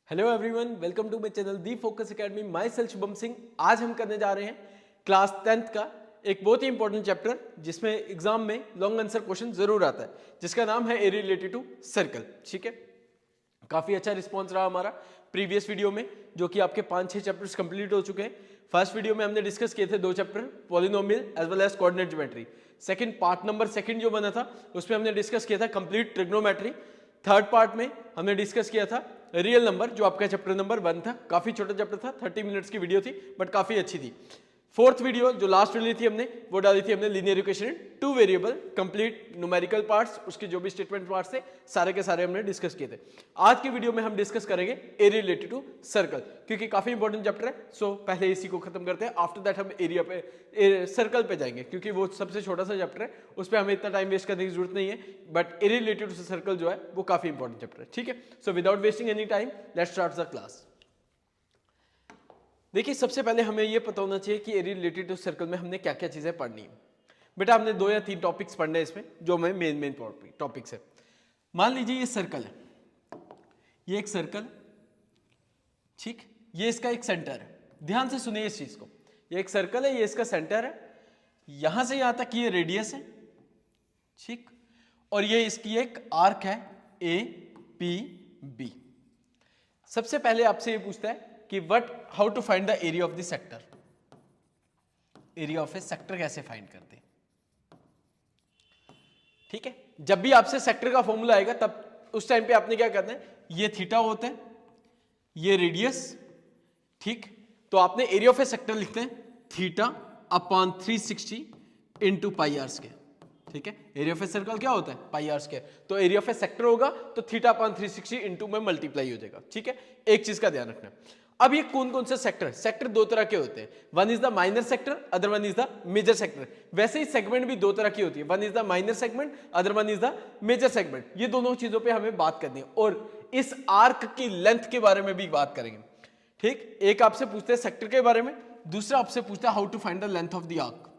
Hello everyone, welcome to my channel the Focus Academy. Myself Shubham Singh. आज हम करने जा रहे हैं क्लास 10th का एक बहुत ही इंपॉर्टेंट चैप्टर जिसमें एग्जाम में लॉन्ग आंसर क्वेश्चन जरूर आता है, जिसका नाम है एरिया रिलेटेड टू सर्कल। ठीक है, काफी अच्छा रिस्पॉन्स रहा हमारा प्रीवियस वीडियो में, जो कि आपके 5-6 चैप्टर्स कंप्लीट हो चुके हैं। फर्स्ट वीडियो में हमने डिस्कस किए थे 2 chapter, polynomial as well as coordinate geometry. Second part number second जो बना था उसमें हमने डिस्कस किया था कंप्लीट ट्रिग्नोमेट्री। थर्ड पार्ट में हमने डिस्कस किया था रियल नंबर, जो आपका चैप्टर नंबर 1 था। काफी छोटा चैप्टर था, 30 मिनट्स की वीडियो थी बट काफी अच्छी थी। फोर्थ वीडियो जो लास्ट डाली थी हमने, वो डाली थी हमने linear equation in 2 variable, complete numerical parts, उसके जो भी स्टेटमेंट पार्ट्स थे सारे के सारे हमने डिस्कस किए थे। आज की वीडियो में हम डिस्कस करेंगे एरिया रिलेटेड टू सर्कल, क्योंकि काफी इंपॉर्टेंट चैप्टर है। सो पहले इसी को खत्म करते हैं, आफ्टर दैट हम एरिया पे सर्कल पे जाएंगे, क्योंकि वो सबसे छोटा सा चैप्टर है, उस पर हमें इतना टाइम वेस्ट करने की जरूरत नहीं है। But area related to circle जो है वो काफी इंपॉर्टेंट चैप्टर है। ठीक है, so without wasting any time let's start the class. देखिए, सबसे पहले हमें यह पता होना चाहिए कि एरिया रिलेटेड टू सर्कल में हमने क्या क्या चीजें पढ़नी है। बेटा हमने 2 या 3 टॉपिक्स पढ़ने हैं इसमें, जो हमें मेन टॉपिक्स है। मान लीजिए ये सर्कल है, ये एक सर्कल, ठीक, ये इसका एक सेंटर है। ध्यान से सुनिए इस चीज को, ये एक सर्कल है, ये इसका सेंटर है, यहां से यहां तक ये रेडियस है, ठीक, और ये इसकी एक आर्क है ए पी बी। सबसे पहले आपसे ये पूछता है कि how to find the area of the sector. Area of a sector कैसे फाइंड करते हैं? ठीक है, जब भी आपसे सेक्टर का फॉर्मूला आएगा तब उस टाइम पे आपने क्या करना है, ये थीटा होता है, ये रेडियस, ठीक, तो आपने एरिया ऑफ ए सेक्टर लिखते हैं theta upon 360 into pi are square. ठीक है, एरिया ऑफ ए सर्कल क्या होता है? Pi are square. तो एरिया ऑफ ए सेक्टर होगा तो थीटा अपॉन 360 इंटू में मल्टीप्लाई हो जाएगा। ठीक है, एक चीज का ध्यान रखना। अब ये कौन कौन से सेक्टर? सेक्टर 2 तरह के होते हैं, one is the minor sector, other one is the major sector. वैसे ही सेगमेंट भी 2 तरह की होती है, one is the minor segment, other one is the major segment. ये दोनों चीजों पे हमें बात करनी है, और इस आर्क की लेंथ के बारे में भी बात करेंगे। ठीक, एक आपसे पूछते हैं सेक्टर के बारे में, दूसरा आपसे पूछता है how to find the length of the arc.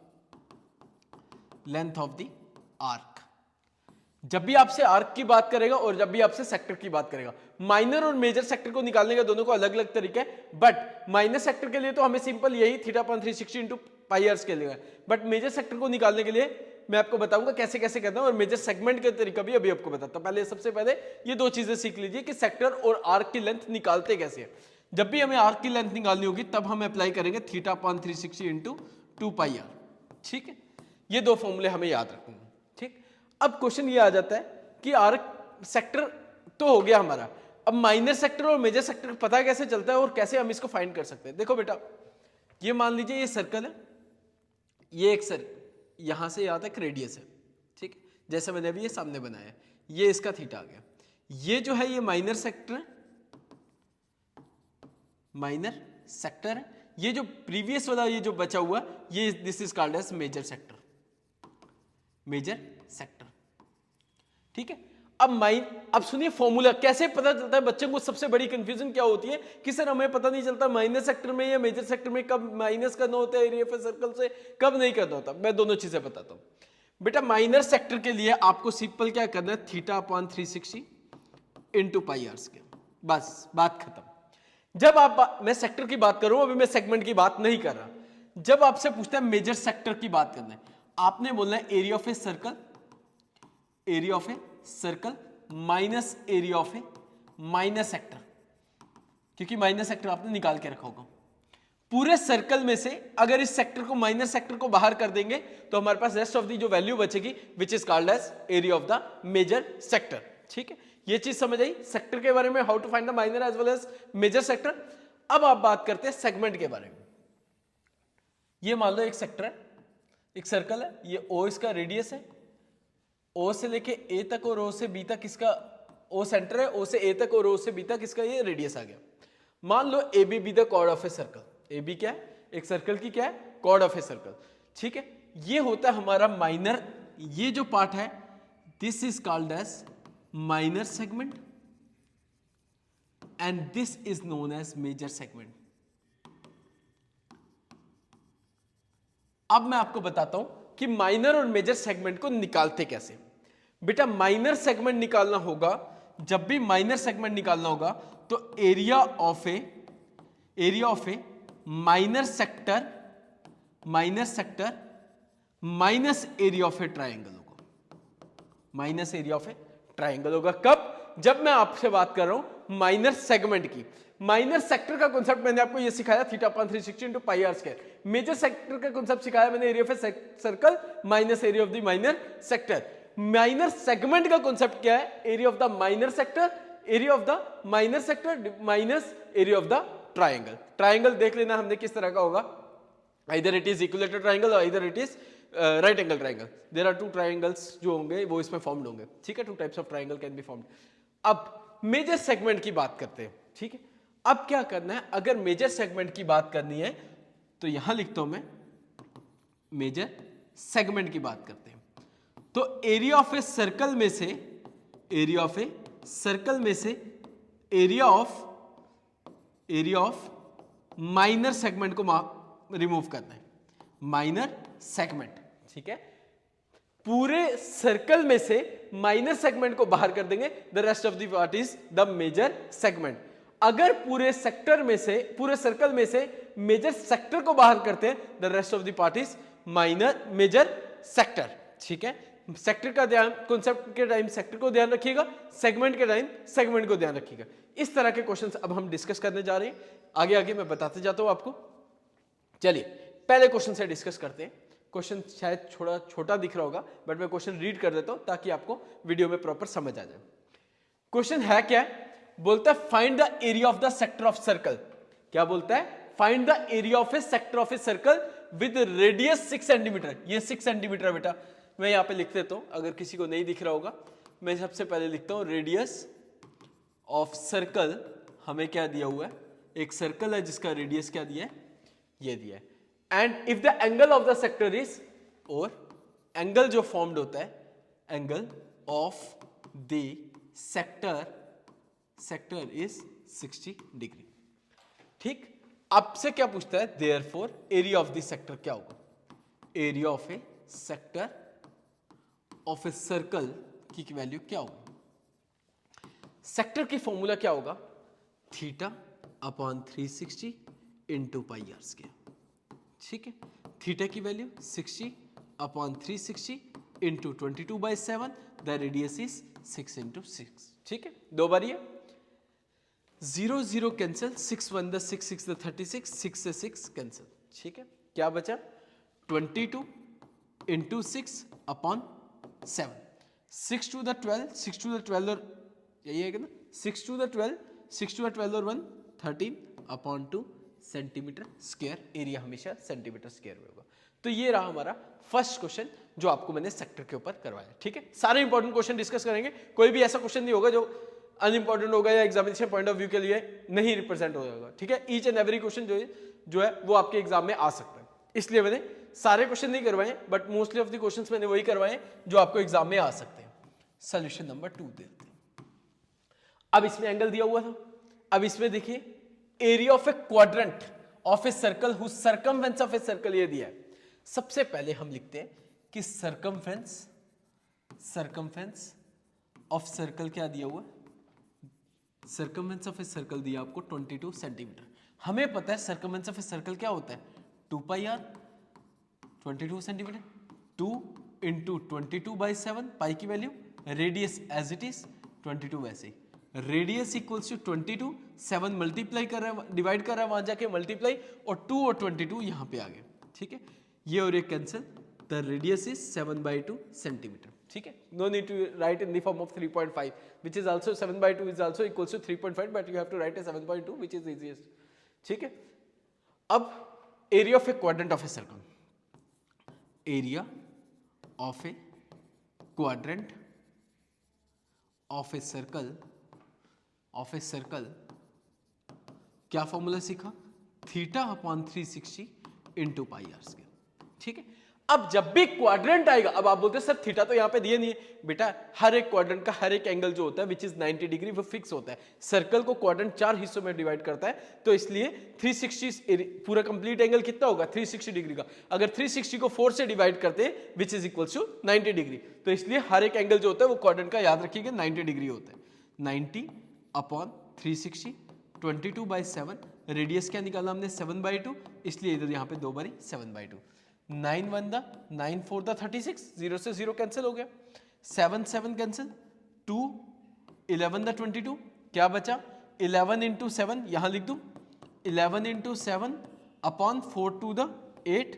Length of the arc, जब भी आपसे आर्क की बात करेगा और जब भी आपसे सेक्टर की बात करेगा। माइनर और मेजर सेक्टर को निकालने का दोनों को अलग अलग तरीका है, बट माइनर सेक्टर के लिए तो हमें सिंपल यही theta upon 360 into pi R के लिए, बट मेजर सेक्टर को निकालने के लिए मैं आपको बताऊंगा कैसे कैसे करना है, और मेजर सेगमेंट का तरीका भी अभी आपको बताता हूं। पहले सबसे पहले ये 2 चीजें सीख लीजिए कि सेक्टर और आर्क की लेंथ निकालते कैसे है। जब भी हमें आर्क की लेंथ निकालनी होगी तब हम अप्लाई करेंगे theta upon 360 into 2 pi R. ठीक है, ये 2 फॉर्मूले हमें याद रखने हैं। ठीक, अब क्वेश्चन ये आ जाता है कि आर्क सेक्टर तो हो गया हमारा, अब माइनर सेक्टर और मेजर सेक्टर पता कैसे चलता है और कैसे हम इसको फाइंड कर सकते हैं। देखो बेटा, ये मान लीजिए ये सर्कल है, ये एक यहां से यहां तक रेडियस है, ठीक, जैसे मैंने अभी ये सामने बनाया, ये इसका थीटा आ गया। ये जो है ये माइनर सेक्टर है, माइनर सेक्टर है। ये जो प्रीवियस वाला ये जो बचा हुआ, ये this is called as major sector, major sector. ठीक है, अब सुनिए फॉर्मूला कैसे पता चलता है। बच्चे को सबसे बड़ी कंफ्यूजन क्या होती है कि सर हमें पता नहीं चलता माइनर सेक्टर में या मेजर सेक्टर में कब माइनस करना होता है एरिया ऑफ ए सर्कल से, कब नहीं करना होता। मैं दोनों चीजें बताता हूं बेटा। माइनर सेक्टर के लिए आपको सिंपल क्या करना है, theta upon 360 into pi are square, बस बात खत्म। जब मैं सेक्टर की बात करूं, अभी मैं सेगमेंट की बात नहीं कर रहा। जब आपसे पूछता है मेजर सेक्टर की बात करना है, आपने बोलना है area of a circle, area of a circle minus area of a minor sector, क्योंकि माइनर सेक्टर आपने निकाल के रखा होगा। पूरे सर्कल में से अगर इस सेक्टर को, माइनर सेक्टर को बाहर कर देंगे तो हमारे पास रेस्ट ऑफ दी जो वैल्यू बचेगी which is called as area of the major sector. ठीक है, ये चीज समझ आई सेक्टर के बारे में, how to find the minor as well as major sector. अब आप बात करते हैं सेगमेंट के बारे में। ये मान लो एक सेक्टर है, एक सर्कल है, ये ओ इसका रेडियस है, ओ से लेके ए तक और ओ से बी तक इसका, ओ सेंटर है, ओ से ए तक और ओ से बी तक इसका ये रेडियस आ गया। मान लो A B the chord of a circle. A B क्या है? एक सर्कल की क्या है? Chord of a circle. ठीक है, ये होता है हमारा माइनर, ये जो पार्ट है this is called as minor segment and this is known as major segment. अब मैं आपको बताता हूं कि माइनर और मेजर सेगमेंट को निकालते कैसे। बेटा माइनर सेगमेंट निकालना होगा जब भी माइनर सेगमेंट निकालना होगा तो area of a minor sector minus area of a triangle होगा, minus area of a triangle होगा। कब? जब मैं आपसे बात कर रहा हूं माइनर सेगमेंट की। माइनर सेक्टर का कॉन्सेप्ट मैंने आपको ये सिखाया θ/360 into pi are square. Major sector का कॉन्सेप्ट सिखाया मैंने area of a circle minus area of the minor sector. Minor segment का कॉन्सेप्ट क्या है? Area of the minor sector, area of the minor sector minus area of the triangle. Triangle देख लेना हमने किस तरह का होगा, either it is equilateral triangle or either it is right angle triangle. There are two triangles जो होंगे वो इसमें फॉर्म्ड होंगे, ठीक है। two types of triangle can be formed. अब मेजर सेगमेंट की बात करते हैं, ठीक है। अब क्या करना है, अगर मेजर सेगमेंट की बात करनी है तो यहां लिखता हूं मैं मेजर सेगमेंट की बात करते हैं। तो एरिया ऑफ ए सर्कल में से एरिया ऑफ माइनर सेगमेंट को रिमूव करना है, माइनर सेगमेंट, ठीक है। पूरे सर्कल में से माइनर सेगमेंट को बाहर कर देंगे, the rest of the part is the major segment. अगर पूरे सेक्टर में से, पूरे सर्कल में से मेजर सेक्टर को बाहर करते हैं, the rest of the part is major sector, ठीक है। सेक्टर का ध्यान, कॉन्सेप्ट के टाइम सेक्टर को ध्यान रखिएगा, सेगमेंट के टाइम सेगमेंट को ध्यान रखिएगा। इस तरह के क्वेश्चंस अब हम डिस्कस करने जा रहे हैं, आगे आगे मैं बताते जाता हूं आपको। चलिए पहले क्वेश्चन से डिस्कस करते हैं। क्वेश्चन शायद थोड़ा छोटा दिख रहा होगा, बट मैं क्वेश्चन रीड कर देता हूं ताकि आपको वीडियो में प्रॉपर समझ आ जाए। क्वेश्चन है क्या? बोलता है find the area of the sector of circle. क्या बोलता है? Find the area of a sector of a circle with radius 6 centimetre. ये 6 सेंटीमीटर बेटा मैं यहां पे लिख देता हूं, अगर किसी को नहीं दिख रहा होगा। मैं सबसे पहले लिखता हूं रेडियस ऑफ सर्कल। हमें क्या दिया हुआ है? एक सर्कल है जिसका रेडियस क्या दिया है? ये दिया है। And if the angle of the sector is, और एंगल जो फॉर्म्ड होता है, angle of the sector is 60 degree, ठीक। आपसे क्या पूछता है? Therefore area of the sector क्या होगा? Area of a sector of a circle की वैल्यू क्या होगी? सेक्टर की फॉर्मूला क्या होगा? θ/360 इंटू पाई आर स्क्वायर, ठीक है। थीटा की value 60/360 into 22/7, the radius is 6 into 6, ठीक है। दो बार ये 0 0 कैंसिल, 6 1 द 6 6 द 36, 6 से 6 कैंसिल, ठीक है। क्या बचा? 22 इंटू 6/7, 6 2 द 12, 6 2 द 12 और यही है ना, 6 2 द 12, 6 2 द 12 और 1 13/2 सेंटीमीटर स्क्वायर। एरिया हमेशा सेंटीमीटर स्क्वायर में होगा। तो ये रहा हमारा फर्स्ट क्वेश्चन जो आपको मैंने सेक्टर के ऊपर करवाया, ठीक है। सारे इंपॉर्टेंट क्वेश्चन डिस्कस करेंगे, कोई भी ऐसा क्वेश्चन नहीं होगा जो अनइंपॉर्टेंट होगा या एग्जामिनेशन पॉइंट ऑफ व्यू के लिए नहीं रिप्रेजेंट हो जाएगा, ठीक है। ईच एंड एवरी क्वेश्चन जो है वो आपके एग्जाम में आ सकता है, इसलिए मैंने सारे क्वेश्चन नहीं करवाए, but mostly of the questions मैंने वही करवाए जो आपको एग्जाम में आ सकते हैं। सोल्यूशन नंबर 2 देखते हैं। अब इसमें एंगल दिया हुआ था, अब इसमें देखिए area of a quadrant of a circle whose circumference of a circle ये दिया है। सबसे पहले हम लिखते हैं कि सर्कमफेरेंस ऑफ सर्कल क्या दिया हुआ? सर्कमफेरेंस ऑफ ए सर्कल दिया आपको 22 सेंटीमीटर। हमें पता है सर्कमफेरेंस ऑफ ए सर्कल क्या होता है? 2 pi R, 22 centimetre, 2 into 22/7, pi की value, radius as it is 22 वैसे ही, रेडियस इक्वल्स टू 22, 7 मल्टीप्लाई कर रहा है, डिवाइड कर रहा है, वहां जाके मल्टीप्लाई, और 2 और 22 यहां पे आ गए, ठीक है। ये और ये cancel, the radius is 7/2 centimetre, ठीक है। No need to write in the form of 3.5 which is also 7/2 is also equals to 3.5, but you have to write a 7/2 which is easiest, ठीक है। अब area of a quadrant of a circle, area of a quadrant of a circle क्या formula सीखा? θ/360 into pi are square, ठीक है। अब जब भी क्वाड्रेंट आएगा, अब आप बोलते हैं सर थीटा तो यहां पे दिए नहीं है, बेटा हर एक क्वाड्रेंट का हर एक एंगल जो होता है विच इज 90 डिग्री वो फिक्स होता है। सर्कल को क्वाड्रेंट 4 हिस्सों में डिवाइड करता है, तो इसलिए 360 पूरा कंप्लीट एंगल कितना होगा? 360 डिग्री का। अगर 360 को 4 से डिवाइड करते हैं which is equal to 90 degree, तो इसलिए हर एक एंगल जो होता है वो क्वाड्रेंट का याद रखिएगा 90 डिग्री होता है। 90 अपॉन 360, 22/7, रेडियस क्या निकाला हमने 7/2, इसलिए इधर यहाँ पे 2 बारी 7/2, 9 1 द 9 4 द 36, 0 से 0 कैंसिल हो गया, 7 7 कैंसिल, 2 11 द 22, क्या बचा 11 इंटू 7, यहाँ लिख दूँ 11 इंटू 7 अपॉन 4 टू द 8,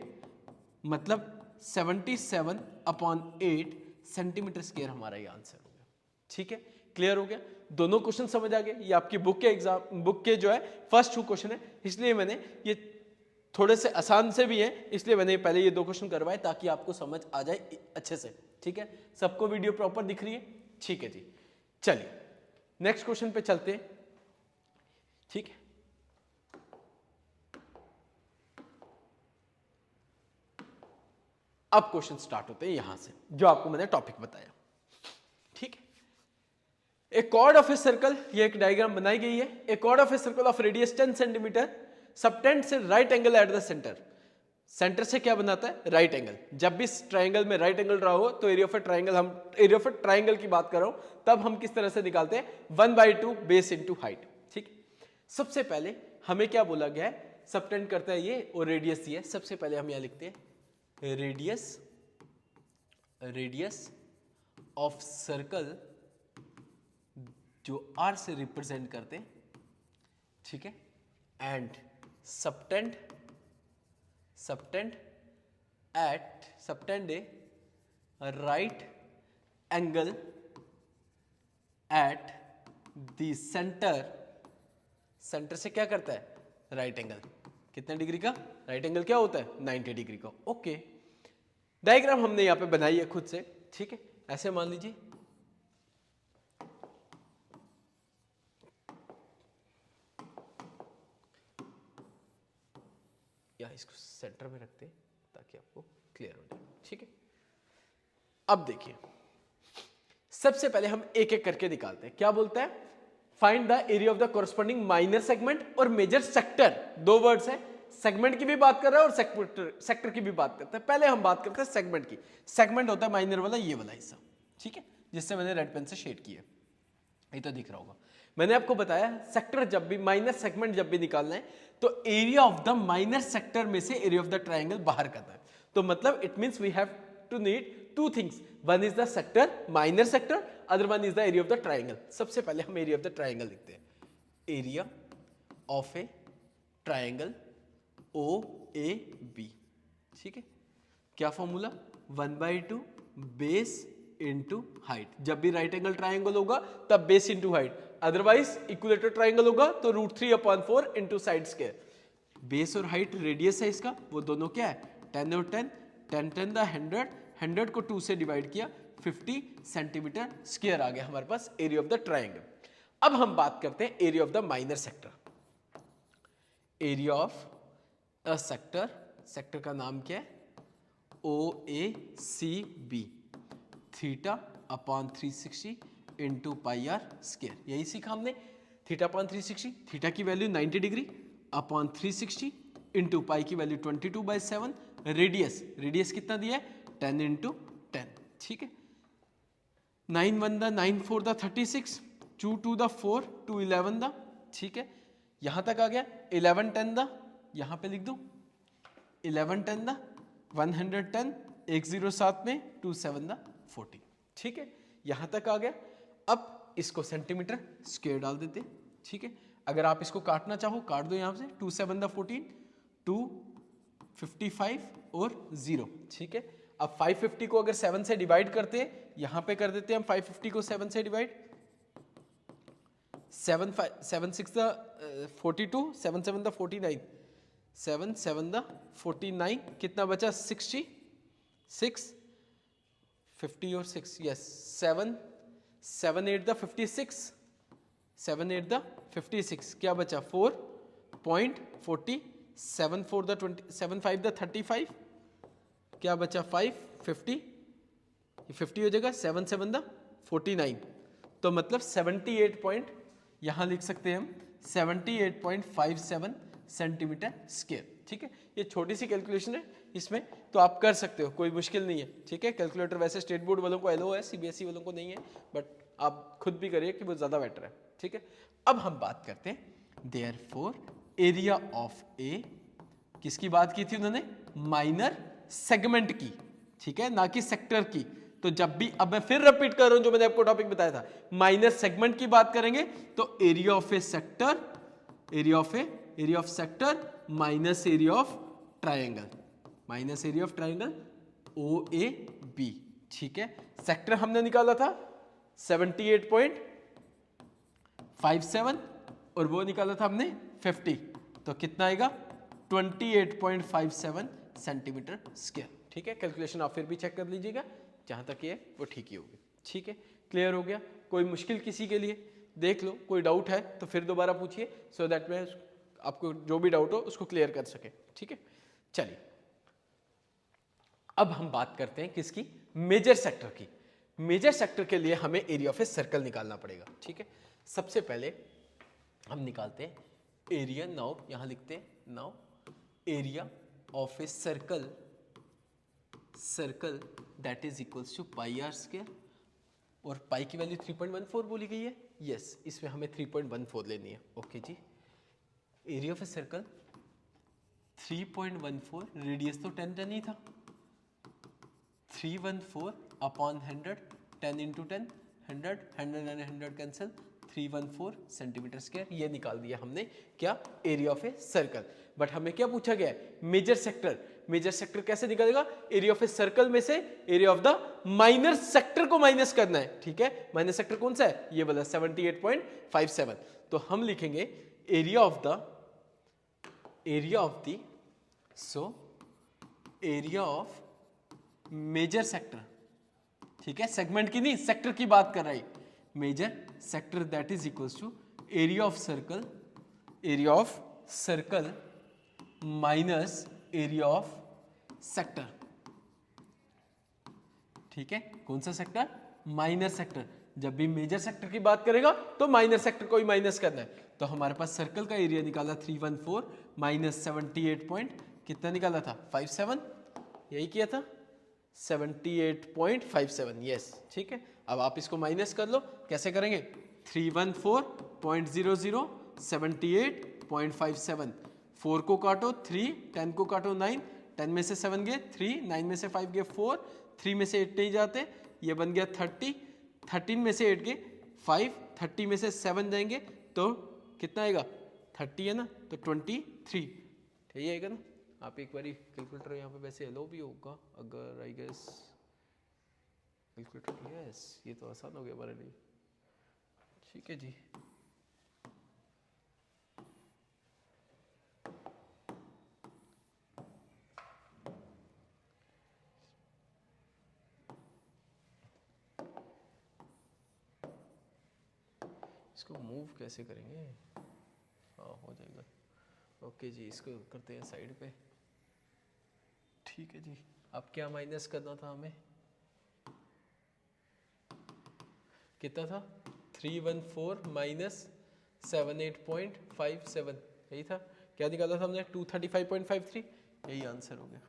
मतलब 77 अपॉन 8 सेंटीमीटर स्क्वायर हमारा ये आंसर हो गया। ठीक है, क्लियर हो गया, दोनों क्वेश्चन समझ आ गए। ये आपकी बुक के जो है फर्स्ट 2 क्वेश्चन है, इसलिए मैंने ये थोड़े से आसान से भी हैं, इसलिए मैंने पहले ये 2 क्वेश्चन करवाए ताकि आपको समझ आ जाए अच्छे से। ठीक है, सबको वीडियो प्रॉपर दिख रही है? ठीक है जी, चलिए नेक्स्ट क्वेश्चन पे चलते हैं। ठीक है, अब क्वेश्चन स्टार्ट होते हैं यहां से, जो आपको मैंने टॉपिक बताया। ठीक है, a chord of a circle, ये एक डायग्राम बनाई गई है। A chord of a circle of radius 10 centimetre subtend से right angle at the centre, centre से क्या बनाता है राइट एंगल। जब भी इस ट्राइंगल में राइट एंगल रहा हो तो एरिया ऑफ ए ट्राइंगल, हम एरिया ऑफ ए ट्राइंगल की बात कर रहा हूं, तब हम किस तरह से निकालते हैं 1/2 बेस इंटू हाइट। ठीक, सबसे पहले हमें क्या बोला गया है, सबटेंड करता है ये और रेडियस ये। सबसे पहले हम यहां लिखते हैं रेडियस ऑफ सर्कल जो R से रिप्रेजेंट करते हैं। ठीक है, and subtend A right angle at the centre, centre से क्या करता है राइट एंगल, कितने डिग्री का राइट एंगल क्या होता है 90 डिग्री का। ओके, डायग्राम हमने यहां पे बनाई है खुद से। ठीक है, ऐसे मान लीजिए या इसको सेंटर में रखते हैं ताकि आपको क्लियर हो जाए। ठीक है, अब देखिए सबसे पहले हम एक एक करके निकालते हैं। क्या बोलता है, find the area of the corresponding minor segment और मेजर सेक्टर, 2 वर्ड्स है, सेगमेंट की भी बात कर रहा है और सेक्टर की भी बात करता है। पहले हम बात करते हैं सेगमेंट की। सेगमेंट होता है माइनर वाला ये वाला हिस्सा। ठीक है, जिससे मैंने रेड पेन से शेड किया, ये तो दिख रहा होगा। मैंने आपको बताया सेक्टर जब भी, माइनर सेगमेंट जब भी निकालना है तो area of the minor sector में से एरिया ऑफ द ट्राइंगल बाहर करना है। तो मतलब it means we have to need 2 things, one is the sector, minor sector, other one is the area of the triangle. सबसे पहले हम एरिया ऑफ द ट्राइंगल लिखते हैं, area of a triangle OAB। ठीक है, क्या फॉर्मूला 1/2 बेस इंटू हाइट। जब भी राइट एंगल ट्राइंगल होगा तब base into height, otherwise equilateral triangle होगा तो √3/4 इंटू साइड स्क्वायर। बेस और हाइट रेडियस है इसका, वो दोनों क्या है 10 और 10, 10 10 द 100, 100 को 2 से डिवाइड किया, 50 सेंटीमीटर स्क्वायर आ गया हमारे पास एरिया ऑफ द ट्राइंगल। अब हम बात करते हैं area of the minor sector. Area of a sector, sector का नाम क्या है OACB, θ/360 इंटू πr स्क्वायर। यही सीखा हमने, θ/360, थीटा की value 90 degree upon 360 into pi की वैल्यू 22/7, रेडियस कितना दिया है 10 इंटू 10। ठीक है, 9 1 द 9 4 द 36, 2 2 द 4, 2 11 द। ठीक है, यहां तक आ गया, 11 10 द, यहां पे लिख दूं 11 10 द 110, 107 में 2 7 द 40। ठीक है, यहां तक आ गया। अब इसको सेंटीमीटर स्क्वायर डाल देते। ठीक है, अगर आप इसको काटना चाहो काट दो यहां से, 2 7 द 14, 255 और 0। ठीक है, अब 550 को अगर 7 से डिवाइड करते हैं, यहां पे कर देते हैं हम 550 को 7 से डिवाइड, 7 6 द 42, 7 7 द 49, 7 7 द 49, कितना बचा 60, 6 50 और 6, यस 7 7 8 द 56, 7 8 द 56, क्या बचा 4.40, 7 4 द 20, 7 5 द 35, क्या बचा 5 50, 50 हो जाएगा, 7 7 द 49, तो मतलब 78 पॉइंट, यहां लिख सकते हैं हम 78.57 सेंटीमीटर स्क्वायर। ठीक है, ये छोटी सी कैलकुलेशन है इसमें, तो आप कर सकते हो, कोई मुश्किल नहीं है। ठीक है, कैलकुलेटर वैसे स्टेट बोर्ड वालों को एलो है, CBSE वालों को नहीं है, बट आप खुद भी करिए कि वो ज़्यादा बेटर है, ठीक है। अब हम बात करते हैं देयरफॉर एरिया ऑफ ए, किसकी बात की थी उन्होंने, माइनर सेगमेंट की, ठीक है, ना कि सेक्टर की। तो जब भी, अब मैं फिर रिपीट कर रहा हूं जो मैंने आपको टॉपिक बताया था, माइनर सेगमेंट की बात करेंगे तो area of a sector, area of sector minus area of triangle, minus area of triangle O A B, ठीक है। सेक्टर हमने निकाला था 78.57 और वो निकाला था हमने 50, तो कितना आएगा 28.57 सेंटीमीटर स्क्वायर, ठीक है। कैलकुलेशन आप फिर भी चेक कर लीजिएगा, जहां तक ये वो ठीक ही होगी, ठीक है। क्लियर हो गया, कोई मुश्किल किसी के लिए देख लो, कोई डाउट है तो फिर दोबारा पूछिए, सो दैट मैं आपको जो भी डाउट हो उसको क्लियर कर सके, ठीक है। चलिए अब हम बात करते हैं किसकी, मेजर सेक्टर की। मेजर सेक्टर के लिए हमें एरिया ऑफ ए सर्कल निकालना पड़ेगा, ठीक है। सबसे पहले हम निकालते हैं एरिया, नाउ यहां लिखते हैं, now area of a circle, circle that is equals to pi are square, और पाई की वैल्यू 3.14 बोली गई है, यस, इसमें हमें 3.14 लेनी है, ओके जी। Area of a circle 3.14, radius तो 10 ही था, 314 upon 100, 10 into 10, 100, 100 and 100 cancel, 314 centimetre square, ये निकाल दिया हमने क्या, area of a circle. But हमें क्या पूछा गया है, मेजर सेक्टर। मेजर सेक्टर कैसे निकालेगा, एरिया ऑफ ए सर्कल में से area of the minor sector को माइनस करना है, ठीक है। माइनर सेक्टर कौन सा है, ये वाला 78.57, तो हम लिखेंगे area of the so area of major sector, ठीक है, सेगमेंट की नहीं, सेक्टर की बात कर रहा है, major sector that is equals to area of circle minus area of sector, ठीक है। कौन सा सेक्टर, माइनर सेक्टर। जब भी मेजर सेक्टर की बात करेगा तो माइनर सेक्टर को ही माइनस करना है, तो हमारे पास सर्कल का एरिया निकाला 314 माइनस 78 पॉइंट कितना निकाला था 57, यही किया था 78.57, यस, ठीक है। अब आप इसको माइनस कर लो, कैसे करेंगे, 314.00 78.57, 4 को काटो 3, 10 को काटो 9, 10 में से 7 गए 3, 9 में से 5 गए 4, 3 में से 8 नहीं जाते, ये बन गया 30, 13 में से 8 गए 5, 30 में से 7 जाएंगे तो कितना आएगा 30 है ना, तो 23, यही आएगा ना। आप एक बारी कैलकुलेटर यहाँ पे वैसे अलो भी होगा अगर, आई गेस कैलकुलेटर, यस, ये तो आसान हो गया हमारे लिए, ठीक है जी। इसको मूव कैसे करेंगे, हाँ हो जाएगा, ओके जी, इसको करते हैं साइड पे, ठीक है जी। अब क्या माइनस करना था हमें, कितना था 314 माइनस 78.57, यही था, क्या निकाला था हमने 235.53, यही आंसर हो गया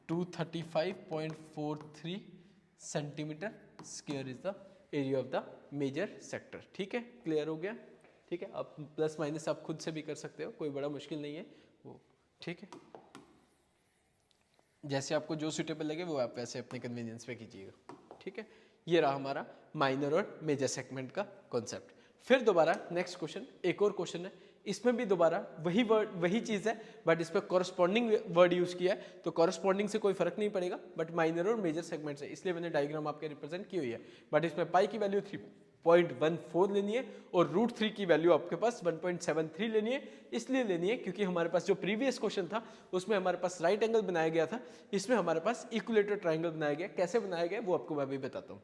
235.43 centimetre square is the area of the major sector, ठीक है। क्लियर हो गया, ठीक है। आप प्लस माइनस आप खुद से भी कर सकते हो, कोई बड़ा मुश्किल नहीं है वो, ठीक है। जैसे आपको जो सूटेबल लगे वो आप वैसे अपने कन्वीनियंस पे कीजिएगा, ठीक है। ये रहा हमारा माइनर और मेजर सेगमेंट का कॉन्सेप्ट। फिर दोबारा नेक्स्ट क्वेश्चन, एक और क्वेश्चन है, इसमें भी दोबारा वही वर्ड वही चीज़ है, बट इस पर कॉरस्पॉन्डिंग वर्ड यूज किया है, तो कॉरस्पॉन्डिंग से कोई फर्क नहीं पड़ेगा, बट माइनर और मेजर सेगमेंट से, इसलिए मैंने डायग्राम आपके रिप्रेजेंट की हुई है। बट इसमें पाई की वैल्यू 3.14 लेनी है और √3 की वैल्यू आपके पास 1.73 लेनी है, इसलिए लेनी है क्योंकि हमारे पास जो प्रीवियस क्वेश्चन था उसमें हमारे पास राइट एंगल बनाया गया था, इसमें हमारे पास इक्विलेटरल ट्राइंगल बनाया गया। कैसे बनाया गया वो आपको मैं अभी बताता हूँ।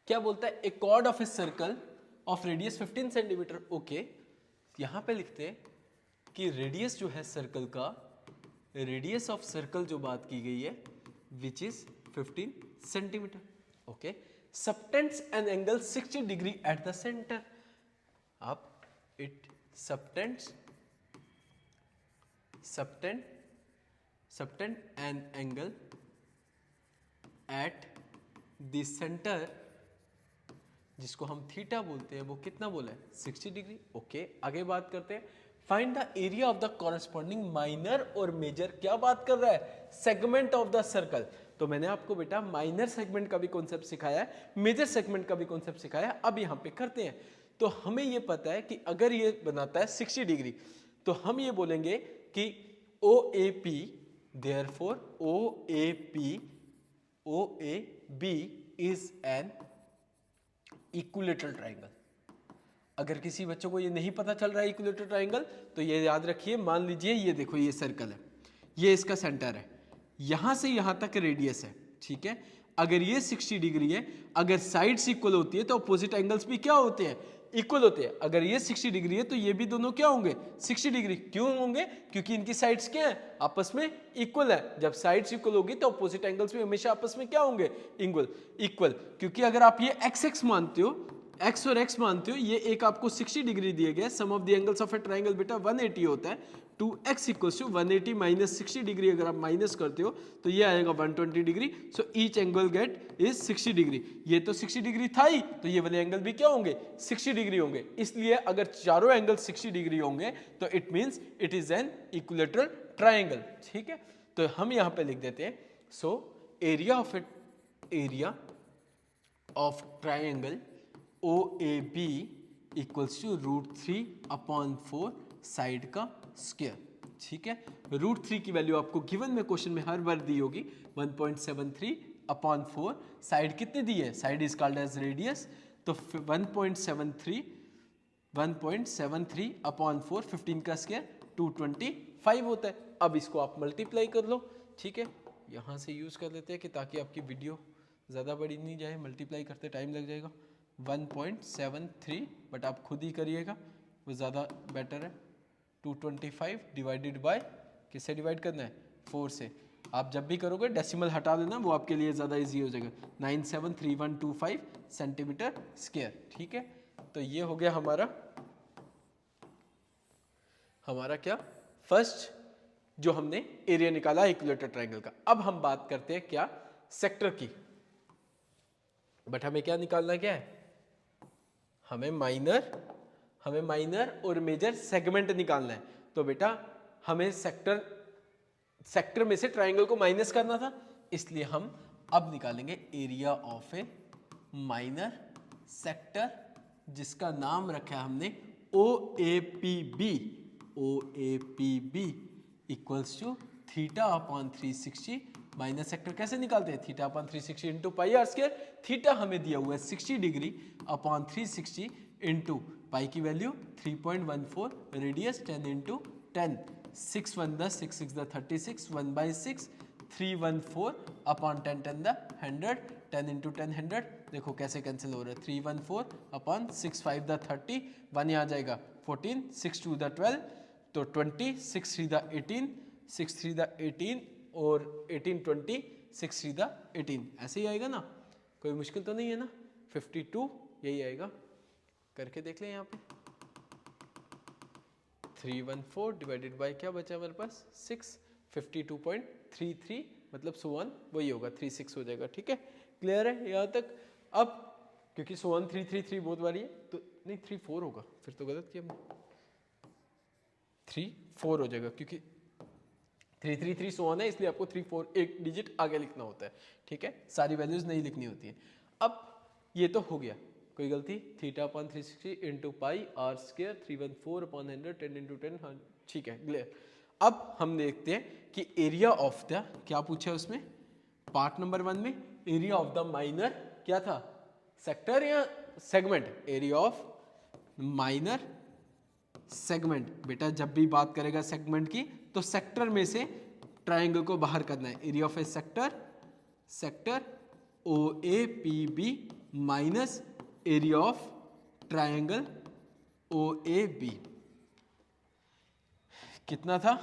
क्या बोलता है, a chord of a circle of radius 15 centimetre, okay. यहां पे लिखते हैं कि रेडियस जो है सर्कल का, रेडियस ऑफ सर्कल जो बात की गई है which is 15 centimetre, okay. Subtends an angle 60 degree at the centre, आप it subtend an angle at the centre जिसको हम थीटा बोलते हैं वो कितना बोला है 60 डिग्री। ओके, आगे बात करते हैं। Find the area of the corresponding minor और मेजर, क्या बात कर रहा है, सेगमेंट ऑफ द सर्कल। तो मैंने आपको बेटा माइनर सेगमेंट का भी कॉन्सेप्ट सिखाया है, मेजर सेगमेंट का भी कॉन्सेप्ट सिखाया है। अब यहाँ पे करते हैं। तो हमें ये पता है कि अगर ये बनाता है 60 डिग्री तो हम ये बोलेंगे कि O A P, therefore O A B is an equilateral triangle. अगर किसी बच्चों को ये नहीं पता चल रहा है इक्विलेटरल ट्राइंगल, तो ये याद रखिए। मान लीजिए ये देखो, ये सर्कल है, ये इसका सेंटर है, यहां से यहां तक रेडियस है, ठीक है। अगर ये 60 डिग्री है, अगर साइड्स इक्वल होती है तो अपोजिट एंगल्स भी क्या होते हैं, इक्वल होते हैं। अगर ये 60 डिग्री है तो ये भी दोनों क्या होंगे 60 डिग्री। क्यों होंगे, क्योंकि इनकी साइड्स क्या है, आपस में इक्वल है। जब साइड्स इक्वल होगी तो अपोजिट एंगल्स भी हमेशा आपस में क्या होंगे, इक्वल। क्योंकि अगर आप ये x मानते हो, x और x मानते हो, ये एक आपको 60 डिग्री दिए गए, sum of the angles of a triangle बेटा 180 होता है। 2x equals to 180 minus 60 degree अगर आप माइनस करते हो तो ये आएगा 120 degree. So each angle get is 60 degree. ये तो 60 डिग्री था ही, तो ये वाले एंगल भी क्या होंगे 60 डिग्री होंगे। इसलिए अगर चारों एंगल 60 डिग्री होंगे तो it means it is an equilateral triangle, ठीक है। तो हम यहां पे लिख देते हैं, so area of triangle O A B equals to √3/4 side का स्क्वायर, ठीक है। √3 की वैल्यू आपको गिवन में क्वेश्चन में हर बार दी होगी, 1.73/4। साइड कितनी दी है, side is called as radius, तो 1.73/4 15 का स्क्वायर 225 होता है। अब इसको आप मल्टीप्लाई कर लो, ठीक है। यहां से यूज कर लेते हैं कि ताकि आपकी वीडियो ज़्यादा बड़ी नहीं जाए, मल्टीप्लाई करते टाइम लग जाएगा। 1.73, बट आप खुद ही करिएगा, वो ज़्यादा बेटर है। 225 डिवाइडेड बाय, किससे डिवाइड करना है, 4 से। आप जब भी करोगे डेसिमल हटा देना, वो आपके लिए ज़्यादा इजी हो जाएगा। 973125 सेंटीमीटर स्क्वायर, ठीक है। तो ये हो गया हमारा क्या, फर्स्ट जो हमने एरिया निकाला इक्विलेटरल ट्राइंगल का। अब हम बात करते हैं क्या, सेक्टर की। बट हमें क्या निकालना, क्या है, हमें माइनर और मेजर सेगमेंट निकालना है। तो बेटा हमें सेक्टर में से ट्राइंगल को माइनस करना था, इसलिए हम अब निकालेंगे area of a minor sector, जिसका नाम रखा है हमने OAPB equals to θ/360। Minus sector कैसे निकालते हैं, θ/360 into pi are square. Theta हमें दिया हुआ है 60 डिग्री अपॉन 360 इंटू पाई की value 3.14, radius 10 into 10, 6 1 10, 6 6 36, 1/6, 314 upon 10 10 100, 10 into 10 100। देखो कैसे कैंसिल हो रहा है, 314 अपॉन 6 5 30, 1 यहाँ जाएगा 14, 6 2 12, तो 20, 6 3 18, 6 3 18 और 18 20, 6 3 18, ऐसे ही आएगा ना, कोई मुश्किल तो नहीं है ना। 52 यही आएगा, करके देख लें यहाँ पे। 314 डिवाइडेड बाय क्या बचा हमारे पास 6, 52.33 मतलब सुवन वही होगा 36 हो जाएगा, ठीक है। क्लियर है यहाँ तक। अब क्योंकि सुवन 333 बहुत बारी है तो नहीं 34 होगा, फिर तो गलत किया, 34 हो जाएगा क्योंकि 333 सुवन है, इसलिए आपको 34 एक डिजिट आगे लिखना होता है, ठीक है। सारी वैल्यूज नहीं लिखनी होती है। अब ये तो हो गया, कोई गलती, θ/360 into pi are square 314/100, 10 into 10, हाँ ठीक है, क्लियर। अब हम देखते हैं कि एरिया ऑफ द, क्या पूछा है उसमें, पार्ट नंबर 1 में एरिया ऑफ द माइनर क्या था, सेक्टर या segment, area of minor segment. बेटा जब भी बात करेगा सेगमेंट की तो सेक्टर में से ट्राइंगल को बाहर करना है। Area of a sector OAPB minus area of triangle OAB। कितना था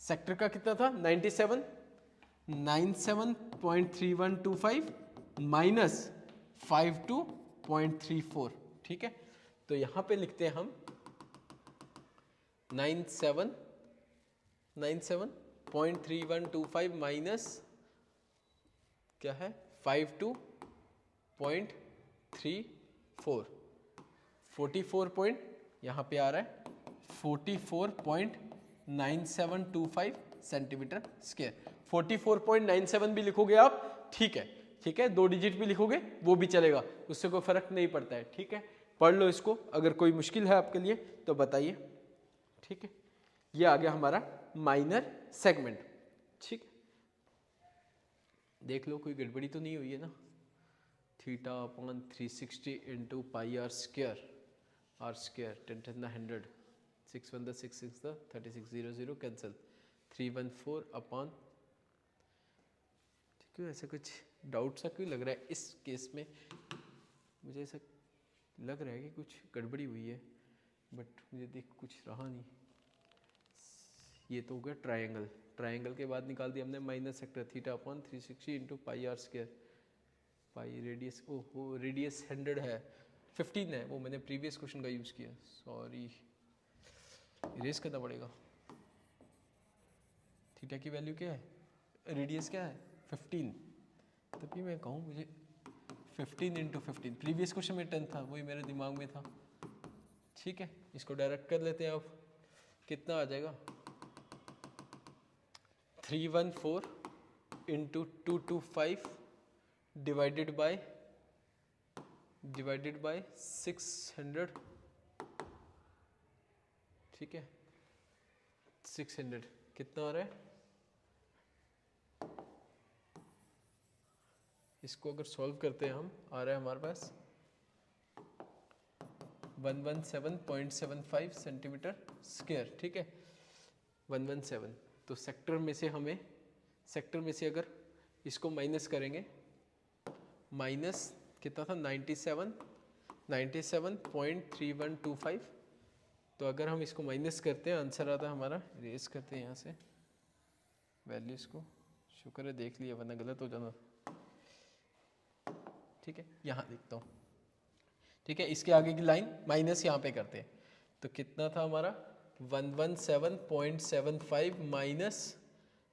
सेक्टर का, कितना था 97.3125 माइनस 52.34, ठीक है। तो यहां पे लिखते हैं हम 97.3125 माइनस क्या है 52 44.34 44 पॉइंट यहाँ पे आ रहा है 44.9725 सेंटीमीटर स्क्वायर। 44.97 भी लिखोगे आप, ठीक है, ठीक है, 2 डिजिट भी लिखोगे वो भी चलेगा, उससे कोई फर्क नहीं पड़ता है, ठीक है। पढ़ लो इसको, अगर कोई मुश्किल है आपके लिए तो बताइए, ठीक है। ये आ गया हमारा माइनर सेगमेंट, ठीक। देख लो कोई गड़बड़ी तो नहीं हुई है ना। Theta upon 360 into pi are square 10 to the 100 6 1 the 6 6 the 36 0 0 cancel 314 upon, क्यों ऐसा कुछ डाउट सा क्यों लग रहा है इस केस में, मुझे ऐसा लग रहा है कि कुछ गड़बड़ी हुई है, बट मुझे देख कुछ रहा नहीं। ये तो हो गया ट्रायंगल, ट्रायंगल के बाद निकाल दिया हमने minus sector theta upon 360 into pi are square, pi radius, ओहो रेडियस 100 है, 15 है, वो मैंने प्रीवियस क्वेश्चन का यूज़ किया, सॉरी इरेज करना पड़ेगा। थीटा की वैल्यू क्या है, रेडियस क्या है 15, तभी मैं कहूँ मुझे 15 इंटू 15, प्रीवियस क्वेश्चन में 10 था, वही मेरे दिमाग में था, ठीक है। इसको डायरेक्ट कर लेते हैं, अब कितना आ जाएगा 314 इंटू 225 डिवाइडेड बाय 600, ठीक है, 600 कितना आ रहा है, इसको अगर सॉल्व करते हैं हम, आ रहा है हमारे पास 117.75 सेंटीमीटर स्क्वायर, ठीक है, 117। तो सेक्टर में से हमें, सेक्टर में से अगर इसको माइनस करेंगे, माइनस कितना था 97.3125, तो अगर हम इसको माइनस करते हैं आंसर आता है हमारा, इरेज करते हैं यहाँ से वैल्यूज को, शुक्र है देख लिया वरना गलत हो जाना, ठीक है, यहाँ लिखता हूँ, ठीक है। इसके आगे की लाइन माइनस यहाँ पे करते हैं, तो कितना था हमारा 117.75 minus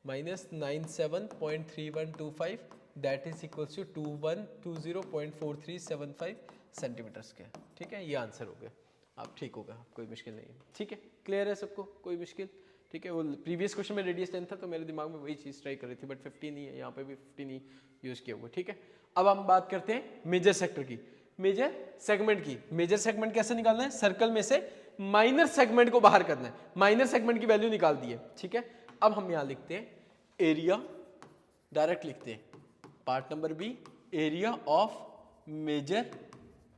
97.3125 that is equals to 2120.4375 centimetre square, ठीक है, ये आंसर हो गया। आप ठीक होगा, कोई मुश्किल नहीं है, ठीक है, क्लियर है सबको, कोई मुश्किल, ठीक है। वो प्रीवियस क्वेश्चन में रेडियस 10 था तो मेरे दिमाग में वही चीज़ ट्राई कर रही थी, बट 15 ही है, यहाँ पे भी 15 ही यूज़ किया हुआ, ठीक है। अब हम बात करते हैं मेजर सेक्टर की, मेजर सेगमेंट की। मेजर सेगमेंट कैसे निकालना है, सर्कल में से माइनर सेगमेंट को बाहर करना है, माइनर सेगमेंट की वैल्यू निकाल दी है, ठीक है। अब हम यहाँ लिखते हैं एरिया, डायरेक्ट लिखते हैं, part number B, area of major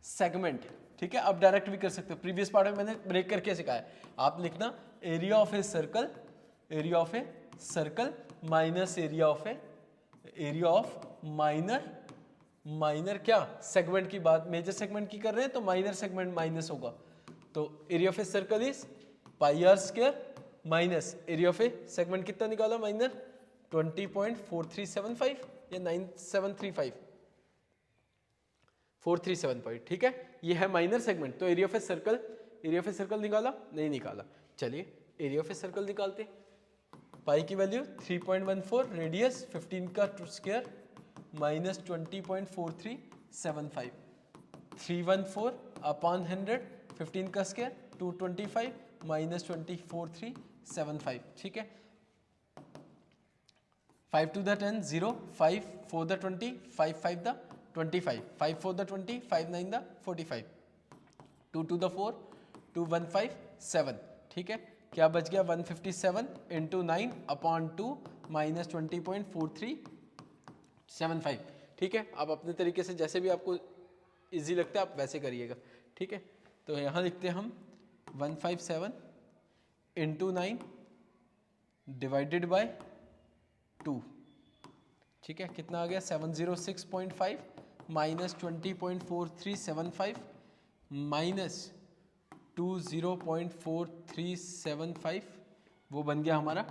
segment, ठीक है। अब डायरेक्ट भी कर सकते हो, प्रीवियस पार्ट में मैंने ब्रेक करके सिखाया, आप लिखना area of a circle, area of a circle minus area of minor, minor क्या सेगमेंट की बात, मेजर सेगमेंट की कर रहे हैं तो माइनर सेगमेंट माइनस होगा, तो area of a circle is pi are square minus area of a segment कितना निकाला माइनर 20.4375 या 9735 437, ठीक है, ये है माइनर सेगमेंट। तो area of a circle, area of a circle निकाला, नहीं निकाला, चलिए एरिया ऑफ ए सर्कल निकालते। पाई की वैल्यू 3.14, रेडियस 15 का स्क्वायर माइनस 20.4375, 314 अपॉन 100, 15 का स्क्वायर 225 माइनस 24375, ठीक है। 5 to the 10 0, 5 4 the 20, 5 5 the 25, 5 4 the 20, 5 9 the 45, 2 to the 4 215 7, ठीक है। क्या बच गया 157 इंटू 9 अपॉन 2 माइनस 20.4375, ठीक है। आप अपने तरीके से जैसे भी आपको इजी लगता है आप वैसे करिएगा, ठीक है। तो यहाँ लिखते हैं हम 157 इंटू 9 डिवाइडेड बाय 2, ठीक है, कितना आ गया 706.5 माइनस 20.4375 माइनस 20.4375, वो बन गया हमारा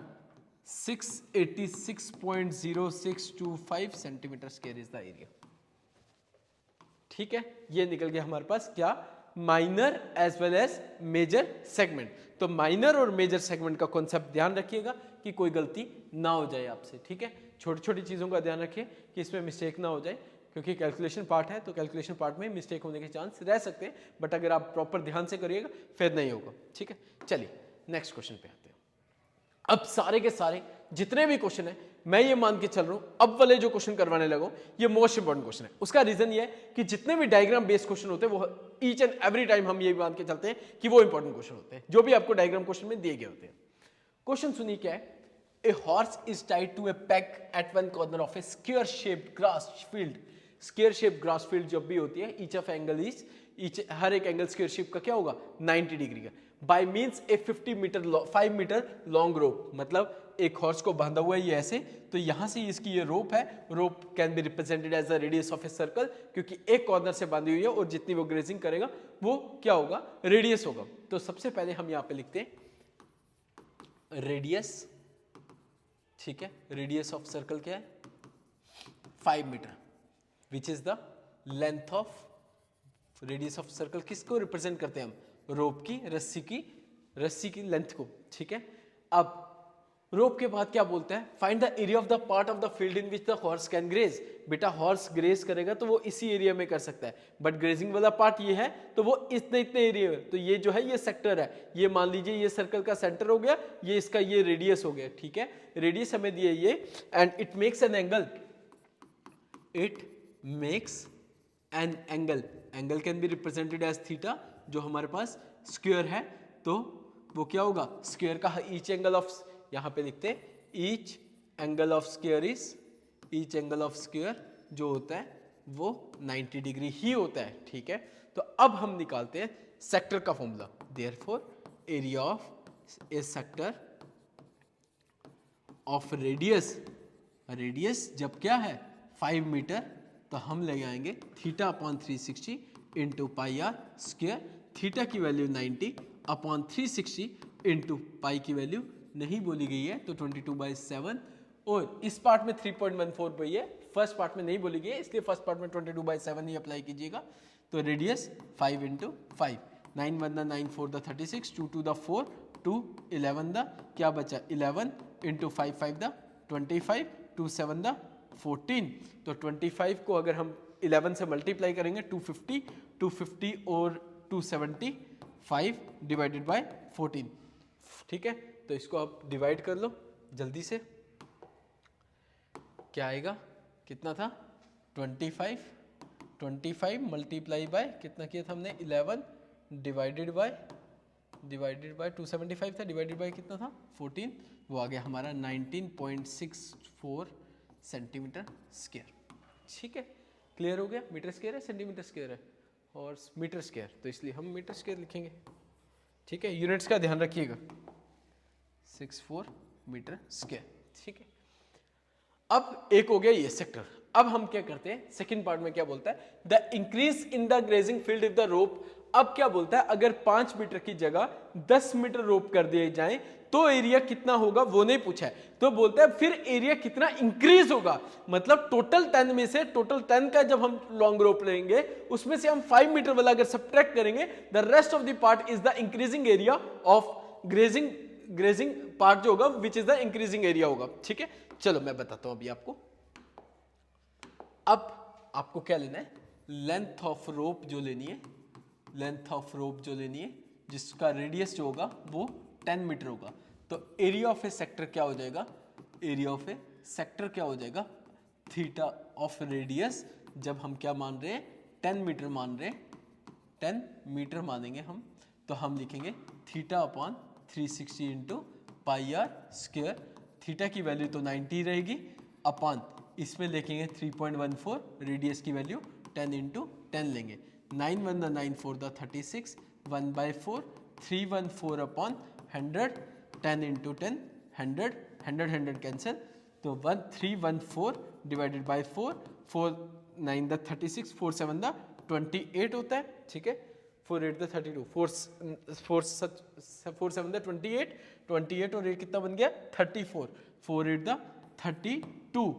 686.0625 centimetre square is the area, ठीक है। ये निकल गया हमारे पास क्या, minor as well as major segment. तो माइनर और मेजर सेगमेंट का कॉन्सेप्ट ध्यान रखिएगा कि कोई गलती ना हो जाए आपसे, ठीक है। छोटी छोटी चीज़ों का ध्यान रखिए कि इसमें मिस्टेक ना हो जाए, क्योंकि कैलकुलेशन पार्ट है तो कैलकुलेशन पार्ट में मिस्टेक होने के चांस रह सकते हैं, बट अगर आप प्रॉपर ध्यान से करिएगा फिर नहीं होगा। ठीक है, चलिए नेक्स्ट क्वेश्चन पे आते हैं। अब सारे के सारे जितने भी क्वेश्चन है मैं ये मान के चल रहा हूं, अब वाले जो क्वेश्चन करवाने लगा ये मोस्ट इंपॉर्टेंट क्वेश्चन है। उसका रीजन ये है कि जितने भी डायग्राम बेस्ड क्वेश्चन होते हैं वो ईच एंड एवरी टाइम हम ये मान के चलते हैं कि वो इंपॉर्टेंट क्वेश्चन होते हैं जो भी आपको डायग्राम क्वेश्चन में दिए गए होते हैं। क्वेश्चन सुनिए क्या है। A horse is tied to a peg at one corner of a square-shaped grass field. Square-shaped grass field जब भी होती है, each of angle is हर एक एंगल स्क्वायर शेप का क्या होगा 90 डिग्री का। By means a 5 metre long rope, मतलब एक हॉर्स को बांधा हुआ है ये ऐसे, तो यहां से इसकी ये रोप है, rope can be represented as the radius of a circle, क्योंकि एक कॉर्नर से बांधी हुई है और जितनी वो ग्रेजिंग करेगा वो क्या होगा रेडियस होगा। तो सबसे पहले हम यहाँ पे लिखते हैं रेडियस, ठीक है, रेडियस ऑफ सर्कल क्या है 5 metre, which is the length of radius of circle. किसको रिप्रेजेंट करते हैं हम, रोप की, रस्सी की लेंथ को। ठीक है, अब रोप के बाद क्या बोलते हैं, find the area of the part of the field in which the horse can graze. बेटा हॉर्स ग्रेज करेगा तो वो इसी एरिया में कर सकता है, बट ग्रेजिंग वाला पार्ट ये है तो वो इतने एरिया में, तो ये जो है ये सेक्टर है, ये मान लीजिए ये सर्कल का सेंटर हो गया, ये इसका ये रेडियस हो गया। ठीक है, रेडियस हमें दिए ये, and it makes an angle, it makes an angle, angle can be represented as theta, जो हमारे पास स्क्वायर है तो वो क्या होगा स्क्वायर का ईच एंगल ऑफ, यहां पे लिखते हैं each angle of square is, each angle of square जो होता है वो 90 डिग्री ही होता है। ठीक है, तो अब हम निकालते हैं सेक्टर का formula, therefore area of a sector of radius, radius जब क्या है 5 मीटर, तो हम ले आएंगे theta upon 360 into pi are square, theta की वैल्यू 90 अपॉन 360 इंटू पाई की वैल्यू नहीं बोली गई है तो 22/7, और इस पार्ट में 3.14 पई है, फर्स्ट पार्ट में नहीं बोली गई है, इसलिए फर्स्ट पार्ट में 22/7 ही अप्लाई कीजिएगा। तो radius 5 into 5, 9 1 9 4 the 36, 2 2 the 4, 2 11 the क्या बचा 11 इंटू 5 5 द 25, 2 7 द 14, तो 25 को अगर हम 11 से मल्टीप्लाई करेंगे 250 और 275 डिवाइडेड बाय 14। ठीक है, तो इसको आप डिवाइड कर लो जल्दी से, क्या आएगा, कितना था 25 मल्टीप्लाई बाय कितना किया था हमने 11 डिवाइडेड बाय 275 था, डिवाइडेड बाय कितना था 14, वो आ गया हमारा 19.64 सेंटीमीटर स्क्वायर। ठीक है, क्लियर हो गया, मीटर स्क्वायर है सेंटीमीटर स्क्वायर है और मीटर स्क्वायर, तो इसलिए हम मीटर स्क्वायर लिखेंगे। ठीक है, यूनिट्स का ध्यान रखिएगा, 64 मीटर स्क्वायर। ठीक है, अब एक हो गया ये सेक्टर। अब हम क्या करते हैं, सेकंड पार्ट में क्या बोलता है, the increase in the grazing field if the rope. अब क्या बोलता है, अगर 5 मीटर की जगह 10 मीटर रोप कर दिए जाए तो एरिया कितना होगा, वो नहीं पूछा है, तो बोलता है फिर एरिया कितना इंक्रीज होगा, मतलब टोटल 10 में से, टोटल 10 का जब हम लॉन्ग रोप लेंगे उसमें से हम 5 मीटर वाला अगर सब्ट्रैक्ट करेंगे, the rest of the part is the increasing area of grazing part जो होगा विच इज द इंक्रीजिंग एरिया होगा। ठीक है, चलो मैं बताता हूं अभी आपको। अब आपको क्या लेना है, लेंथ ऑफ रोप जो लेनी है, लेंथ ऑफ रोप जो लेनी है जिसका रेडियस जो होगा वो 10 मीटर होगा, तो एरिया ऑफ ए सेक्टर क्या हो जाएगा, एरिया ऑफ ए सेक्टर क्या हो जाएगा, थीटा ऑफ रेडियस, जब हम क्या मान रहे हैं 10 मीटर मान रहे हैं, 10 मीटर मानेंगे हम, तो हम लिखेंगे theta upon 360 into pi are square, theta की वैल्यू तो 90 रहेगी, अपॉन इसमें लिखेंगे 3.14, रेडियस की वैल्यू 10 इंटू 10 लेंगे, 9 1 9 4 द 36, 1/4, 314 अपॉन 100, 10 इंटू 10 100 कैंसिल, तो 1314 डिवाइडेड बाई 4, 4 9 द 36, 4 7 द 28 होता है। ठीक है, 4 8 द 32, 4 7 द 28 और 8 कितना बन गया 34, 4 8 द 32,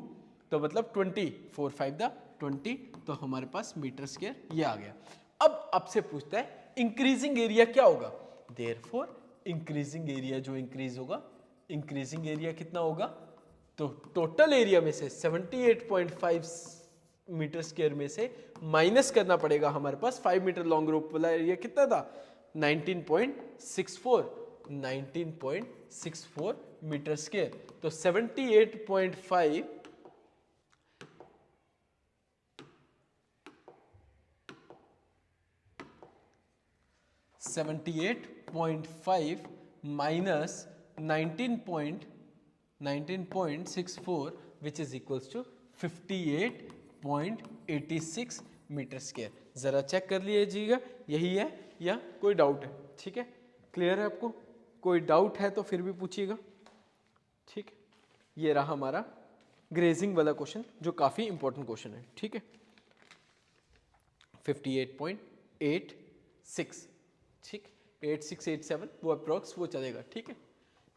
तो मतलब 20, 4 5 द 20, तो हमारे पास मीटर स्क्वायर ये आ गया। अब आपसे पूछता है इंक्रीजिंग एरिया क्या होगा, देयरफॉर इंक्रीजिंग एरिया जो इंक्रीज होगा, इंक्रीजिंग एरिया कितना होगा, तो टोटल एरिया में से 78.5 मीटर स्क्वायर में से माइनस करना पड़ेगा हमारे पास 5 मीटर लॉन्ग रोप वाला एरिया कितना था 19.64 मीटर स्क्वायर। तो 78.5 minus 19.64 which is equals to 58.86 metre square. जरा चेक कर लीजिएगा यही है या कोई डाउट है? ठीक है, क्लियर है आपको? कोई डाउट है तो फिर भी पूछिएगा। ठीक है, ये रहा हमारा ग्रेजिंग वाला क्वेश्चन जो काफी इंपॉर्टेंट क्वेश्चन है। ठीक है, 58.86, ठीक, 8687 वो अप्रोक्स वो चलेगा। ठीक है,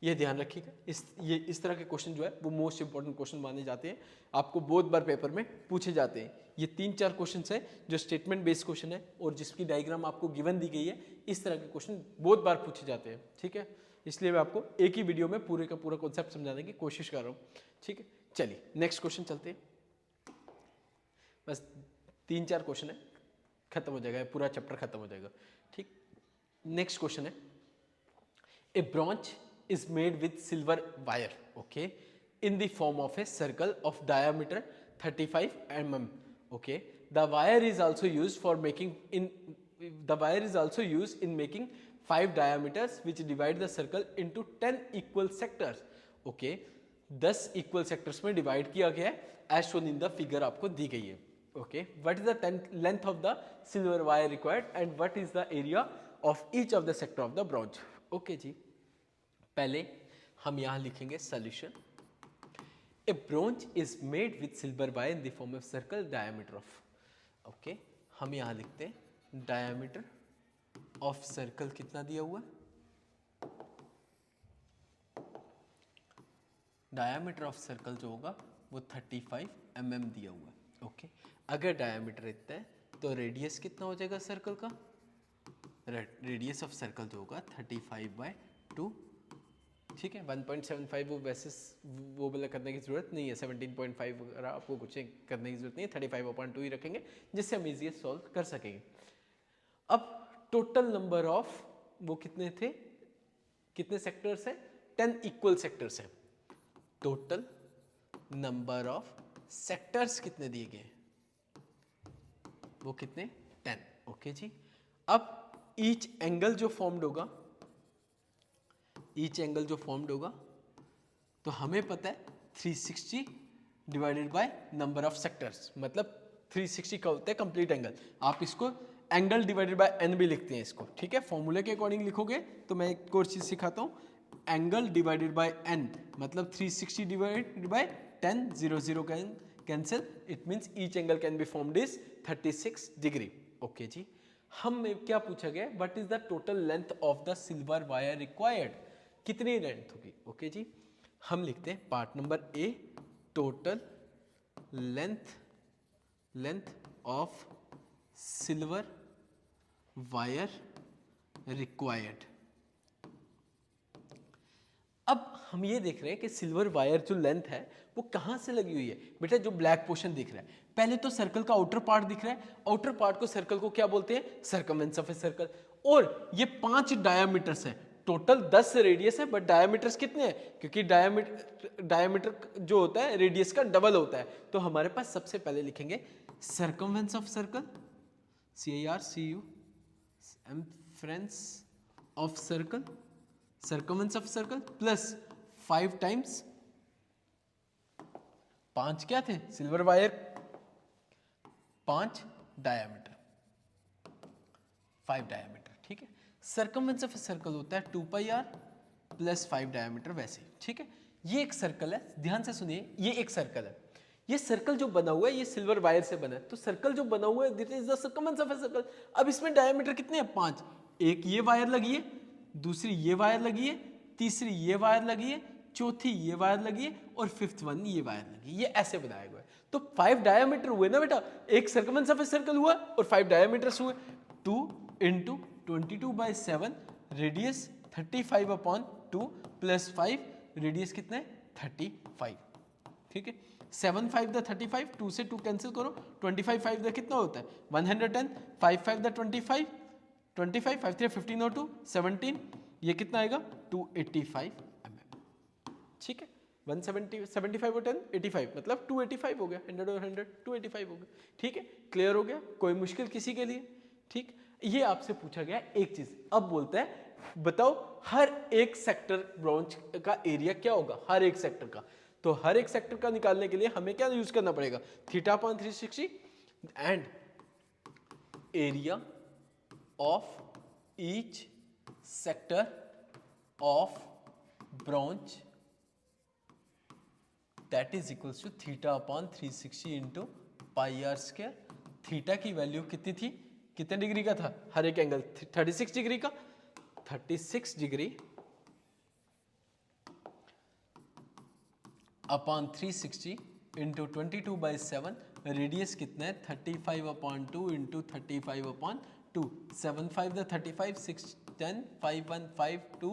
ये ध्यान रखिएगा। इस तरह के क्वेश्चन जो है वो मोस्ट इंपॉर्टेंट क्वेश्चन माने जाते हैं, आपको बहुत बार पेपर में पूछे जाते हैं। ये 3-4 क्वेश्चन है जो स्टेटमेंट बेस्ड क्वेश्चन है और जिसकी डायग्राम आपको गिवन दी गई है, इस तरह के क्वेश्चन बहुत बार पूछे जाते हैं। ठीक है, इसलिए मैं आपको एक ही वीडियो में पूरे का पूरा कॉन्सेप्ट समझाने की कोशिश कर रहा हूँ। ठीक है, चलिए नेक्स्ट क्वेश्चन चलते हैं। बस 3-4 क्वेश्चन है, खत्म हो जाएगा, पूरा चैप्टर खत्म हो जाएगा। ठीक, नेक्स्ट क्वेश्चन है, ए branch is made with silver wire, okay, in the form of a circle of diameter 35 mm. Okay, the wire is also used in making 5 diameters which divide the circle into 10 equal sectors. Okay, 10 equal sectors में divide किया गया है as shown in the figure आपको दी गई है। Okay, what is the length of the silver wire required and what is the area of each of the sector of the bronze? Okay जी, पहले हम यहां लिखेंगे solution. A bronze is made with silver wire in the form of circle diameter of, okay, हम यहां लिखते हैं diameter of circle कितना दिया हुआ है, डायमीटर ऑफ सर्कल जो होगा वो 35 mm दिया हुआ है। ओके, अगर डायमीटर इतना है तो रेडियस कितना हो जाएगा सर्कल का, रेडियस ऑफ सर्कल जो होगा 35/2। ठीक है, 1.75 वो वैसे वो वाला करने की जरूरत नहीं है, 17.5 वगैरह आपको कुछ करने की जरूरत नहीं है, 35/2 ही रखेंगे जिससे हम इजीली सॉल्व कर सकेंगे। अब टोटल नंबर ऑफ वो कितने थे, कितने सेक्टर्स हैं, 10 इक्वल सेक्टर्स हैं। टोटल नंबर ऑफ सेक्टर्स कितने दिए गए, वो कितने, 10। ओके जी, अब ईच एंगल जो फॉर्म्ड होगा, ईच एंगल जो फॉर्म्ड होगा तो हमें पता है 360 divided by number of sectors, मतलब 360 का होता है कंप्लीट एंगल। आप इसको एंगल डिवाइडेड बाय एन भी लिखते हैं इसको। ठीक है, फॉर्मूले के अकॉर्डिंग लिखोगे तो मैं एक और चीज सिखाता हूँ, एंगल डिवाइडेड बाय एन मतलब 360 divided by 10, 0 cancel, it means each angle can be formed is 36 degree. Okay जी, हम क्या पूछा गया, what is the total length of the silver wire required, कितनी लेंथ होगी। ओके जी, हम लिखते हैं part number A, total length of silver wire required. अब हम ये देख रहे हैं कि सिल्वर वायर जो लेंथ है वो कहां से लगी हुई है। बेटा जो ब्लैक पोर्शन दिख रहा है, पहले तो सर्कल का आउटर पार्ट दिख रहा है, आउटर पार्ट को सर्कल को क्या बोलते हैं, सर्कमफेरेंस ऑफ ए सर्कल, और ये 5 डायामीटर्स है, टोटल 10 रेडियस है बट डायमीटर्स कितने हैं, क्योंकि डायमीटर जो होता है रेडियस का डबल होता है। तो हमारे पास सबसे पहले लिखेंगे circumference of circle, CIRCUMFERENCE of circle, circumference of circle plus 5 times 5 क्या थे सिल्वर वायर, 5 डायमीटर, 5 डायमीटर। ठीक है, सर्कमफेरेंस ऑफ सर्कल होता है 2πr प्लस 5 डायमीटर वैसे। ठीक है, ये एक सर्कल है, ध्यान से सुनिए, ये एक सर्कल है, ये सर्कल जो बना हुआ है ये सिल्वर वायर से बना है, तो सर्कल जो बना हुआ है this is the circumference of circle. अब इसमें डायमीटर कितने हैं, 5, एक ये वायर लगी है, दूसरी ये वायर लगी है, तीसरी ये वायर लगी है, चौथी ये वायर लगी है और 5th वन ये वायर लगी है, ये ऐसे बनाया हुआ है। तो 5 डायमीटर हुए ना बेटा, एक सर्कमफेरेंस ऑफ सर्कल हुआ और 5 डायमीटर्स हुए, 2 × 22/7 रेडियस 35/2 प्लस 5 रेडियस कितना है 35। ठीक है, 7 5 द 35, 2 से 2 कैंसिल करो, 25 5 द कितना होता है 110, 5 5 द 25, 25 5 3 15 और 2 17, ये कितना आएगा 285 mm। ठीक है, 170 75 और 10 85, मतलब 285 हो गया, 100 और 100 285 हो गया। ठीक है, क्लियर हो गया, कोई मुश्किल किसी के लिए? ठीक, ये आपसे पूछा गया एक चीज। अब बोलता है बताओ हर एक सेक्टर ब्रांच का एरिया क्या होगा, हर एक सेक्टर का। तो हर एक सेक्टर का निकालने के लिए हमें क्या यूज करना पड़ेगा, θ/360 and area of each sector of branch that is equals to θ/360 into πr²। Theta की वैल्यू कितनी थी, कितने डिग्री का था हर एक एंगल, 36 डिग्री का, 36 डिग्री अपॉन 360 इंटू 22/7, रेडियस कितना है 35/2 इंटू 35/2, 7 5 द 35, 6 10, 5 1 5 2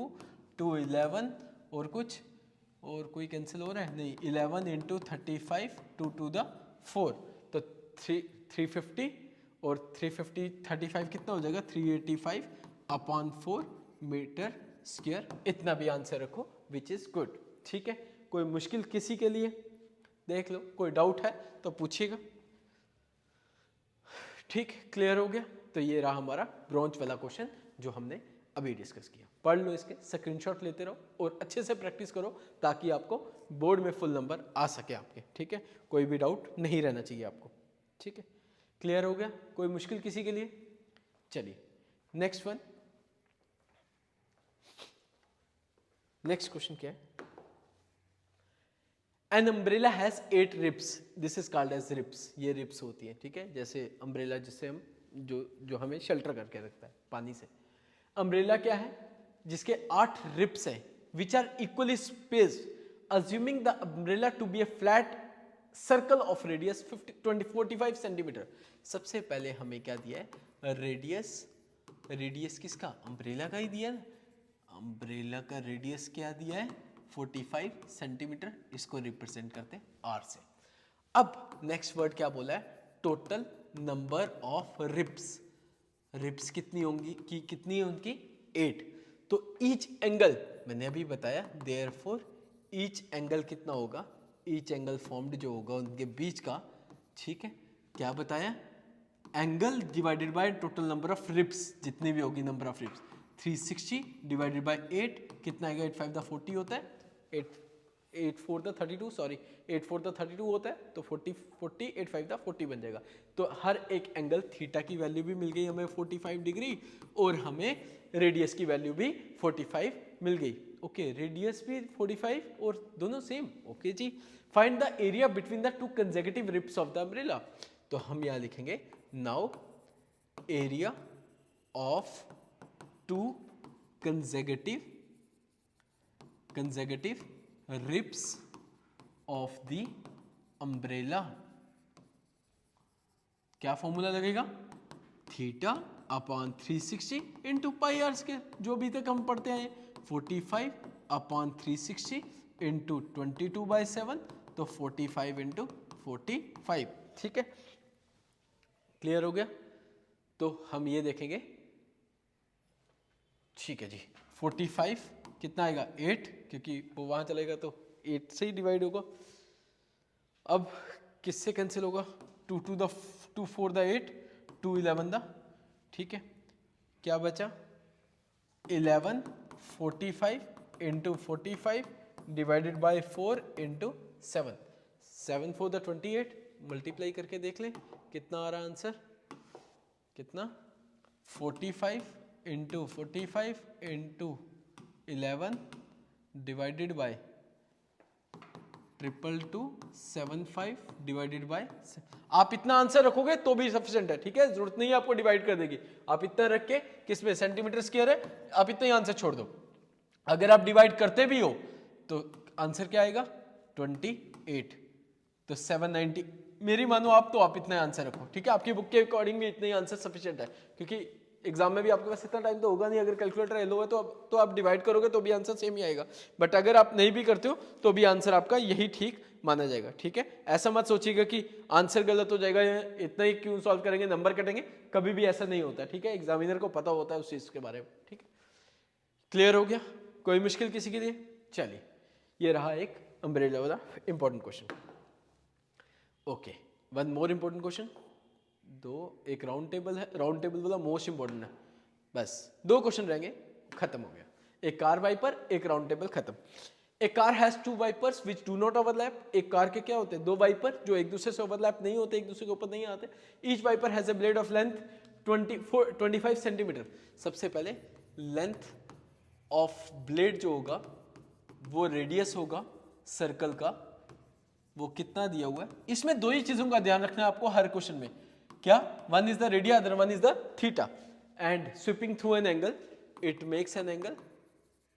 2 11 और कुछ और कोई कैंसिल हो रहा है नहीं, 11 इंटू 35 2 टू द 4, तो 350 और 350 35 कितना हो जाएगा 385 अपॉन 4 मीटर स्क्वायर। इतना भी आंसर रखो विच इज गुड। ठीक है, कोई मुश्किल किसी के लिए देख लो, कोई डाउट है तो पूछिएगा। ठीक, क्लियर हो गया। तो ये रहा हमारा ब्रॉन्ज वाला क्वेश्चन जो हमने अभी डिस्कस किया। पढ़ लो इसके, स्क्रीनशॉट लेते रहो और अच्छे से प्रैक्टिस करो ताकि आपको बोर्ड में फुल नंबर आ सके आपके। ठीक है, कोई भी डाउट नहीं रहना चाहिए आपको। ठीक है, क्लियर हो गया, कोई मुश्किल किसी के लिए? चलिए नेक्स्ट वन, नेक्स्ट क्वेश्चन क्या है, an umbrella has 8 ribs, this is called as ribs. ये रिब्स होती है, ठीक है, जैसे अम्ब्रेला जिससे हम जो हमें शेल्टर करके रखता है पानी से। अम्ब्रेला क्या है, जिसके 8 रिब्स हैं which are equally spaced, assuming the umbrella to be a flat circle of radius 45 centimetre. सबसे पहले हमें क्या दिया है, रेडियस किसका, अम्ब्रेला का ही दिया ना, अम्ब्रेला का रेडियस क्या दिया है 45 सेंटीमीटर, इसको रिप्रेजेंट करते हैं आर से। अब नेक्स्ट वर्ड क्या बोला है, total number of ribs, ribs कितनी होंगी कि कितनी है उनकी 8। तो ईच एंगल मैंने अभी बताया, देयरफॉर ईच एंगल कितना होगा, ईच एंगल फॉर्म्ड जो होगा उनके बीच का, ठीक है, क्या बताया, angle divided by total number of ribs, जितनी भी होगी number of ribs, 360 divided bye 8 कितना आएगा, 8 5 द 40 होता है, 8 4 द 32, सॉरी 8 4 द 32 होता है, तो 40 8 5 द 40 बन जाएगा। तो हर एक एंगल थीटा की वैल्यू भी मिल गई हमें 45 डिग्री और हमें रेडियस की वैल्यू भी 45 मिल गई। ओके, रेडियस भी 45 और दोनों सेम। ओके जी, find the area between the two consecutive ribs of the umbrella. तो हम यहां लिखेंगे now area of two consecutive ribs of the umbrella, क्या फॉर्मूला लगेगा, theta upon 360 into pi are square, जो अभी तक हम पढ़ते हैं 45 अपॉन 360 इंटू 22/7, तो 45 इंटू 45। ठीक है, क्लियर हो गया। तो हम ये देखेंगे, ठीक है जी, 45 कितना आएगा 8, क्योंकि वो वहां चलेगा तो 8 से ही डिवाइड होगा। अब किससे कैंसिल होगा, 2 4 द 8, 2 11 द, ठीक है, क्या बचा 11 45 into 45 divided by 4 into 7, 7 4 the 28, multiply करके देख लें कितना आ रहा आंसर, कितना 45 into 45 into 11 divided by 22275 divided by, आप इतना आंसर रखोगे तो भी सफिशिएंट है। ठीक है, जरूरत नहीं है आपको डिवाइड कर देगी, आप इतना रख के किसमें सेंटीमीटर स्क्वायर है, आप इतना ही आंसर छोड़ दो। अगर आप डिवाइड करते भी हो तो आंसर क्या आएगा 28, तो 790 मेरी मानो आप, तो आप इतना आंसर रखो। ठीक है, आपकी बुक के अकॉर्डिंग भी इतना ही आंसर सफिशिएंट है, क्योंकि एग्जाम में भी आपके पास इतना टाइम तो होगा नहीं, अगर कैलकुलेटर एलो है तो आप डिवाइड करोगे तो भी आंसर सेम ही आएगा, बट अगर आप नहीं भी करते हो तो भी आंसर आपका यही ठीक माना जाएगा। ठीक है, ऐसा मत सोचिएगा कि आंसर गलत हो जाएगा, इतना ही क्यों सॉल्व करेंगे, नंबर कटेंगे, कभी भी ऐसा नहीं होता। ठीक है, एग्जामिनर को पता होता है उस चीज के बारे में। ठीक है, क्लियर हो गया, कोई मुश्किल किसी के लिए? चलिए, ये रहा एक अम्ब्रेला वाला important question. Okay, one more important question, एक राउंड टेबल है, राउंड टेबल वाला मोस्ट इंपॉर्टेंट है, बस 2 क्वेश्चन रहेंगे, खत्म हो गया। एक कार वाइपर, एक राउंड टेबल, खत्म। A car has 2 wipers which do not overlap. एक कार के क्या होते हैं? 2 वाइपर जो एक दूसरे से ओवरलैप नहीं होते, एक दूसरे के ऊपर नहीं आते। Each wiper has a blade of length 25 centimetre. सबसे पहले लेंथ ऑफ ब्लेड जो होगा वो रेडियस होगा सर्कल का, वो कितना दिया हुआ है। इसमें 2 ही चीजों का ध्यान रखना है आपको हर क्वेश्चन में, क्या? One is the radius, other one is the theta. And sweeping through an angle, it makes an angle.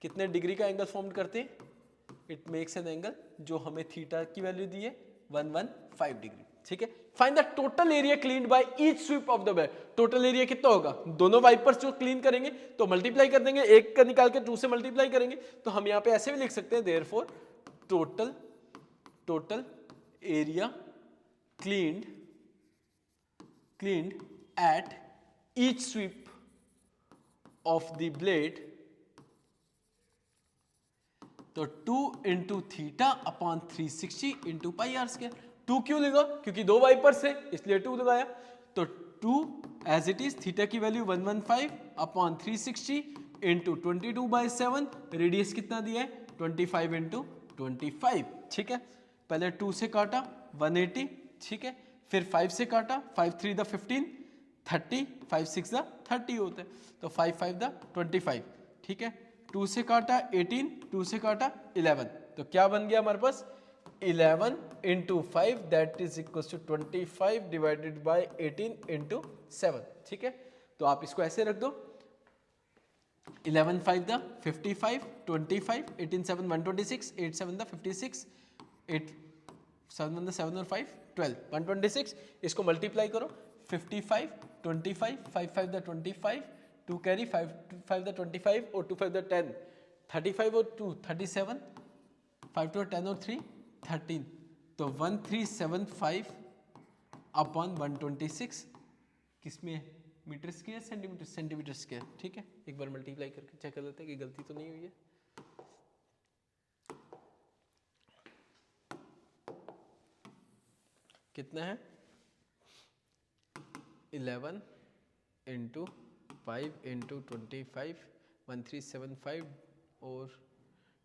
कितने डिग्री का एंगल फॉर्म करते हैं? इट मेक्स एन एंगल, जो हमें थीटा की वैल्यू दी है 115 डिग्री। ठीक है, find the total area cleaned by each sweep of the blade. Total area कितना होगा? दोनों वाइपर्स जो क्लीन करेंगे तो मल्टीप्लाई कर देंगे, एक का निकाल के 2 से मल्टीप्लाई करेंगे, तो हम यहाँ पे ऐसे भी लिख सकते हैं, therefore total area cleaned at each sweep of the blade, तो 2 into theta upon 360 into pi are square. 2 क्यों लगा? क्योंकि 2 वाइपर्स है इसलिए 2 लगाया। तो 2 एज इट इज, थीटा की वैल्यू 115 अपॉन 360 इंटू 22/7, रेडियस कितना दिया है? 25 इंटू 25। ठीक है, पहले 2 से काटा 180, ठीक है, फिर 5 से काटा, 5 3 द 15, 30, 5 6 द 30 होते हैं, तो 5 5 द 25। ठीक है, 2 से काटा 18, 2 से काटा 11, तो क्या बन गया हमारे पास? 11 into 5 that is equal to 25 divided by 18 into 7। ठीक है, तो आप इसको ऐसे रख दो, 11 5 द 55, 25, 18 7 126, 8 7 द 56, 8 7 1 द 7 और 5 12, 126। इसको मल्टीप्लाई करो, 55 25 5 5 द 25, 2 कैरी, 5 5 द 25 और 2 5 द 10, 35 और 2 37, 5 2 10 और 3 13, तो 1375 अपॉन 126 किसमें है? Metre square, centimetre, centimetre square. ठीक है, एक बार मल्टीप्लाई करके चेक कर लेते हैं कि गलती तो नहीं हुई है। कितना है? 11 इंटू 5 इंटू 25, 1375 और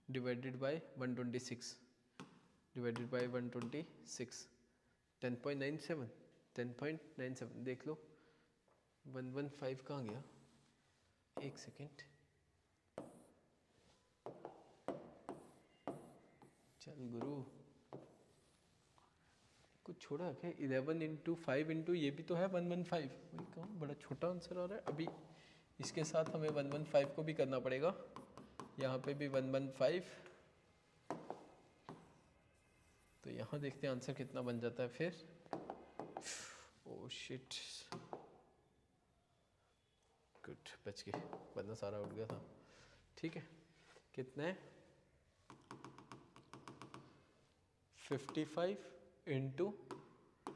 डिवाइडेड बाय 126, डिवाइडेड बाय 126, 10.97, 10.97। देख लो 115 कहाँ गया? एक सेकेंड, चल गुरु, कुछ छोड़ा क्या? 11 इंटू 5 इंटू ये भी तो है 115, वही कहूँ, बड़ा छोटा आंसर आ रहा है। अभी इसके साथ हमें 115 को भी करना पड़ेगा, यहाँ पे भी 115, तो यहाँ देखते हैं आंसर कितना बन जाता है फिर। ओह शिट, गुड, बच गए, वरना सारा उठ गया था। ठीक है, कितना है? 55 इंटू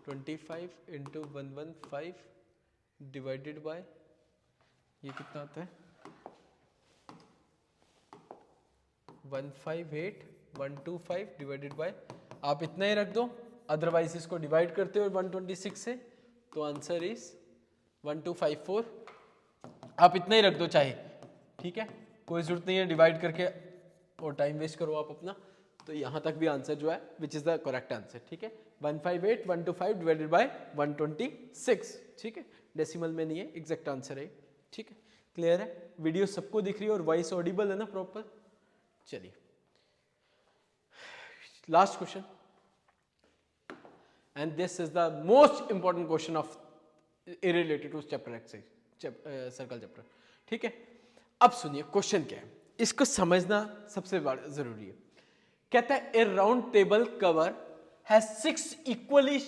25 इंटू 115 डिवाइडेड बाय, ये कितना आता है? 158,125 डिवाइडेड बाय, आप इतना ही रख दो, अदरवाइज इसको डिवाइड करते हो 126 से, तो आंसर इज 1254। आप इतना ही रख दो चाहे, ठीक है, कोई जरूरत नहीं है डिवाइड करके और टाइम वेस्ट करो आप अपना। तो यहां तक भी आंसर जो है which is the correct answer. ठीक है, 158,125 डिवाइडेड बाय 126। ठीक है, डेसिमल में नहीं है, एग्जैक्ट आंसर है। ठीक है, क्लियर है? वीडियो सबको दिख रही है और वॉइस ऑडिबल है ना प्रॉपर? चलिए last question, and this is the most important question of related to chapter exercise, circle chapter. ठीक है, अब सुनिए क्वेश्चन क्या है, इसको समझना सबसे बड़ा जरूरी है। कहता है a round table cover has 6 equally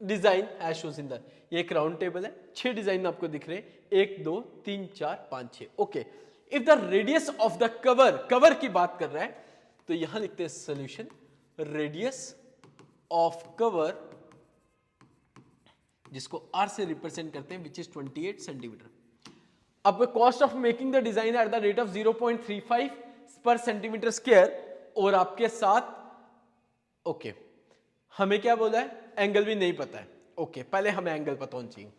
design as shows in the, ये एक राउंड टेबल है, 6 डिजाइन आपको दिख रहे हैं, 1 2 3 4 5 6। Okay, if the radius of the cover, cover की बात कर रहा है तो यहां लिखते हैं सोल्यूशन रेडियस ऑफ कवर, जिसको आर से रिप्रेजेंट करते हैं, विच इज 28 सेंटीमीटर। अब cost of making the design at the rate of 0.35 per centimetre square, और आपके साथ ओके हमें क्या बोला है, एंगल भी नहीं पता है। ओके पहले हमें एंगल पता होना चाहिए।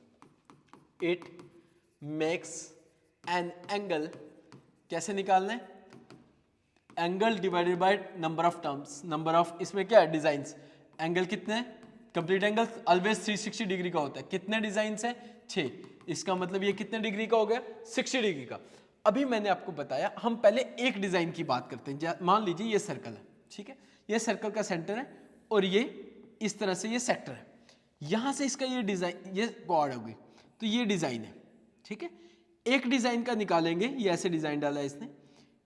इट मेक्स एन एंगल, कैसे निकालना है, angle divided by number of terms, number of, इसमें क्या है डिजाइंस, एंगल कितने हैं, कंप्लीट एंगल ऑलवेज 360 डिग्री का होता है, कितने डिजाइंस हैं 6, इसका मतलब ये कितने डिग्री का हो गया 60 डिग्री का। अभी मैंने आपको बताया हम पहले एक डिजाइन की बात करते हैं, मान लीजिए ये सर्कल है, ठीक है, ये सर्कल का सेंटर है और ये इस तरह से ये सेक्टर है, यहां से इसका ये डिजाइन, ये कॉर्ड होगी, तो ये डिजाइन है, ठीक है। एक डिजाइन का निकालेंगे, ये ऐसे डिजाइन डाला है इसने,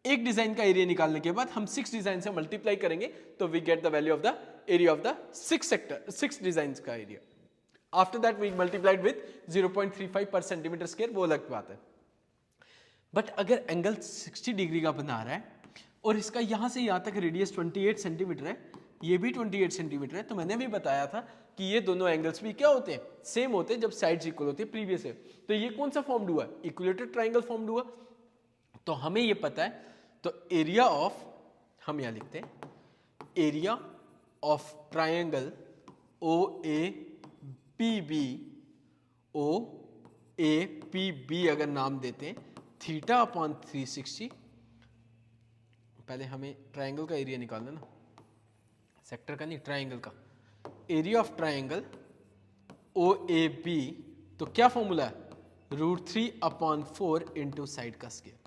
एक डिजाइन का एरिया निकालने के बाद हम 6 डिजाइन से मल्टीप्लाई करेंगे तो we get the value of the area of the 6 sector, 6 design का area. After that we multiplied with 0.35 per centimetre square, वो अलग बात है। बट अगर एंगल 60 डिग्री का बना रहा है और इसका यहां से यहां तक रेडियस 28 सेंटीमीटर है, ये भी 28 सेंटीमीटर है, तो मैंने भी बताया था कि ये दोनों एंगल्स भी क्या होते हैं, सेम होते हैं जब साइड्स इक्वल होती है प्रीवियस है। तो ये कौन सा फॉर्म्ड हुआ, इक्विलेटरल ट्रायंगल फॉर्म्ड हुआ। तो हमें ये पता है, तो एरिया ऑफ, हम यहां लिखते हैं area of triangle O A P B, O A P B अगर नाम देते हैं, थीटा अपॉन 360, पहले हमें ट्रायंगल का एरिया निकालना ना, सेक्टर का नहीं, ट्रायंगल का area of triangle O A B, तो क्या फॉर्मूला है, √3 अपॉन 4 इंटू साइड का स्क्वायर,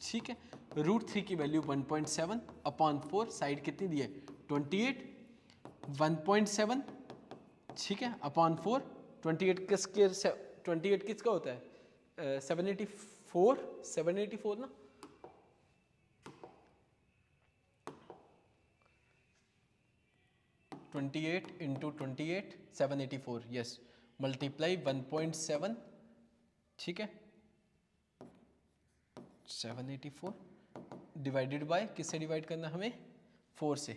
ठीक है। √3 की वैल्यू 1.7 अपॉन 4, साइड कितनी दी है 28, 1.7, ठीक है, अपॉन 4, 28 का स्क्वायर, 28 किसका होता है 784 ना, (28 × 28 784), यस, मल्टीप्लाई 1.7, ठीक है, 784 डिवाइडेड बाय, किससे डिवाइड करना हमें 4 से,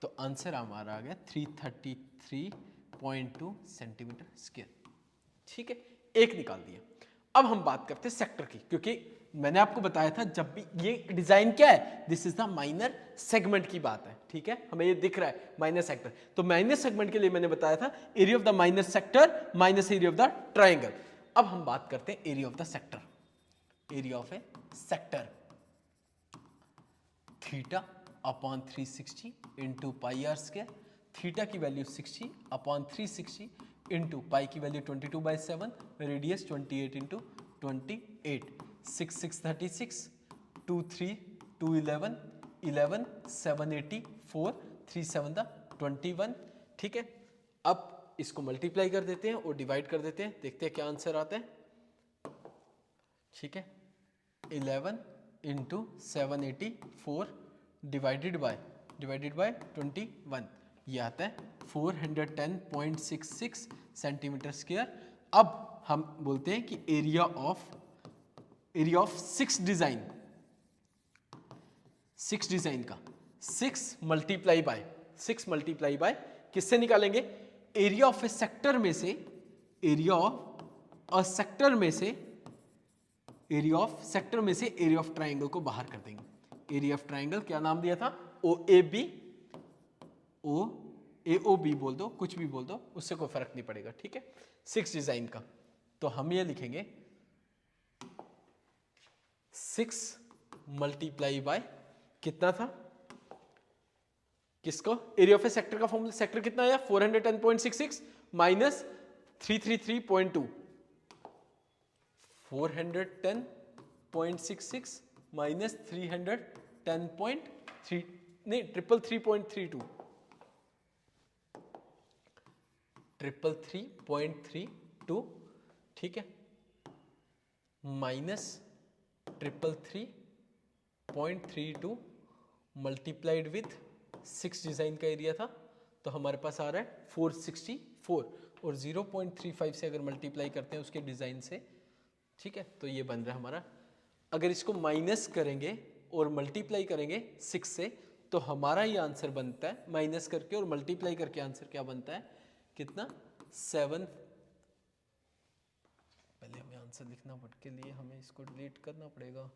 तो आंसर हमारा आ गया 333.2 सेंटीमीटर स्क्वायर, ठीक है, एक निकाल दिया। अब हम बात करते हैं सेक्टर की, क्योंकि मैंने आपको बताया था जब भी ये डिजाइन क्या है, this is the minor segment की बात है, ठीक है, हमें ये दिख रहा है माइनर सेक्टर, तो माइनर सेगमेंट के लिए मैंने बताया था area of the minor sector minus area of the triangle. अब हम बात करते हैं area of the sector, area of a sector, theta upon 360 into pi are square, theta की वैल्यू 60 अपॉन 360 इंटू पाई की वैल्यू 22/7, रेडियस 28 इंटू 28, 6 6 36, 2 3 2 11 11 784, 3 7 21, ठीक है। अब इसको मल्टीप्लाई कर देते हैं और डिवाइड कर देते हैं, देखते हैं क्या आंसर आता है, ठीक है, 11 इंटू 784 डिवाइडेड बाय 21, ये आता है 410.66 सेंटीमीटर स्क्वायर। अब हम बोलते हैं कि एरिया ऑफ 6 डिजाइन, 6 डिजाइन का 6 मल्टीप्लाई बाय किससे निकालेंगे, एरिया ऑफ ए सेक्टर में से, एरिया ऑफ अ सेक्टर में से, एरिया ऑफ सेक्टर में से एरिया ऑफ ट्रायंगल को बाहर कर देंगे। एरिया ऑफ ट्रायंगल क्या नाम दिया था, ओ A B, O A O B बोल दो, कुछ भी बोल दो, उससे कोई फर्क नहीं पड़ेगा, ठीक है। 6 डिजाइन का, तो हम ये लिखेंगे 6 मल्टीप्लाई बाय कितना था, किसको, एरिया ऑफ ए सेक्टर का फॉर्मूला, सेक्टर कितना आया 410.66 माइनस 333.2, 410.66 माइनस 310.3, नहीं 333.32, 333.32, ठीक है, माइनस 333.32 मल्टीप्लाइड विथ 6 डिजाइन का एरिया था, तो हमारे पास आ रहा है और 0.35 से अगर मल्टीप्लाई करते हैं उसके डिज़ाइन से, ठीक है, तो ये बन रहा है हमारा। अगर इसको माइनस करेंगे और मल्टीप्लाई करेंगे 6 से तो हमारा ये आंसर बनता है, माइनस करके और मल्टीप्लाई करके आंसर क्या बनता है, कितना 7। पहले हमें आंसर लिखना पड़ के लिए हमें इसको डिलीट करना पड़ेगा।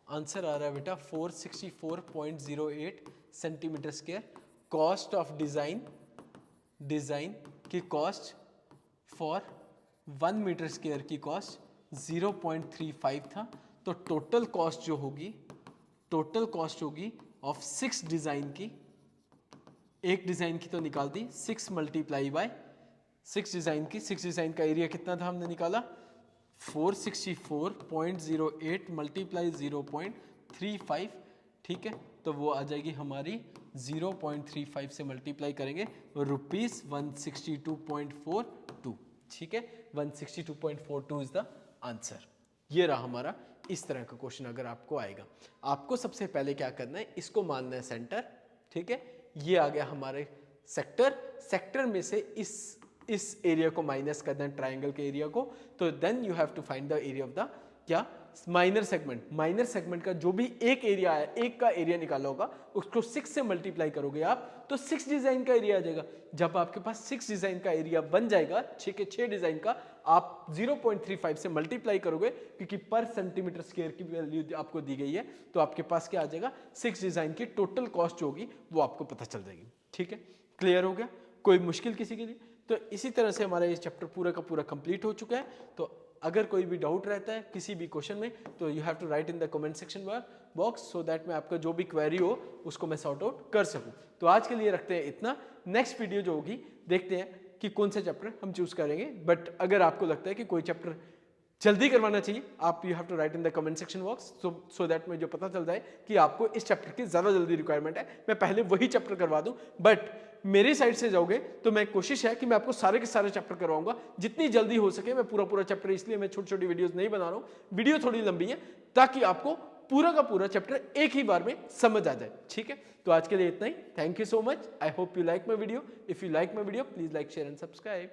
आंसर आ रहा है बेटा 464.08 centimetre square. Cost of design की कॉस्ट फॉर 1 मीटर स्क्वायर की कॉस्ट 0.35 था। तो टोटल कॉस्ट होगी ऑफ 6 डिजाइन की, एक डिजाइन की तो निकाल दी, 6 मल्टीप्लाई बाय 6 डिजाइन की। 6 डिजाइन का एरिया कितना था हमने निकाला, 464.08 मल्टीप्लाई 0.35, ठीक है, तो वो आ जाएगी हमारी 0.35 से मल्टीप्लाई करेंगे ₹162.42, ठीक है, 162.42 इज द आंसर। ये रहा हमारा इस तरह का क्वेश्चन अगर आपको आएगा। आपको सबसे पहले क्या करना है, इसको मानना है सेंटर, ठीक है, ये आ गया हमारे सेक्टर में से इस एरिया को माइनस करना है, ट्राइंगल के एरिया को, तो then you have to find the area of the क्या माइनर सेगमेंट का जो भी एक एरिया है, एक का एरिया निकाला होगा उसको 6 से मल्टीप्लाई करोगे आप तो 6 डिजाइन का एरिया आ जाएगा। जब आपके पास 6 डिजाइन का एरिया बन जाएगा, 6 डिजाइन का, आप 0.35 से मल्टीप्लाई करोगे क्योंकि पर सेंटीमीटर स्क्वायर की वैल्यू आपको दी गई है, तो आपके पास क्या आ जाएगा, 6 डिजाइन की टोटल कॉस्ट होगी वो आपको पता चल जाएगी। ठीक है, क्लियर हो गया, कोई मुश्किल किसी के लिए? तो इसी तरह से हमारा ये चैप्टर पूरा का पूरा कंप्लीट हो चुका है। तो अगर कोई भी डाउट रहता है किसी भी क्वेश्चन में तो you have to write in the comment section box so that मैं आपका जो भी क्वेरी हो उसको मैं सॉर्ट आउट कर सकूं। तो आज के लिए रखते हैं इतना। नेक्स्ट वीडियो जो होगी देखते हैं कि कौन सा चैप्टर हम चूज करेंगे, बट अगर आपको लगता है कि कोई चैप्टर जल्दी करवाना चाहिए, आप you have to write in the comment section box so that मुझे पता चल जाए कि आपको इस चैप्टर की ज़्यादा जल्दी रिक्वायरमेंट है, मैं पहले वही चैप्टर करवा दूं। बट मेरी साइड से जाओगे तो मैं कोशिश है कि मैं आपको सारे के सारे चैप्टर करवाऊंगा जितनी जल्दी हो सके। मैं पूरा चैप्टर, इसलिए मैं छोटी छोटी वीडियोस नहीं बना रहा हूँ, वीडियो थोड़ी लंबी है ताकि आपको पूरा का पूरा चैप्टर एक ही बार में समझ आ जाए। ठीक है, तो आज के लिए इतना ही। Thank you so much, I hope you like my video. If you like my video please like, share and subscribe.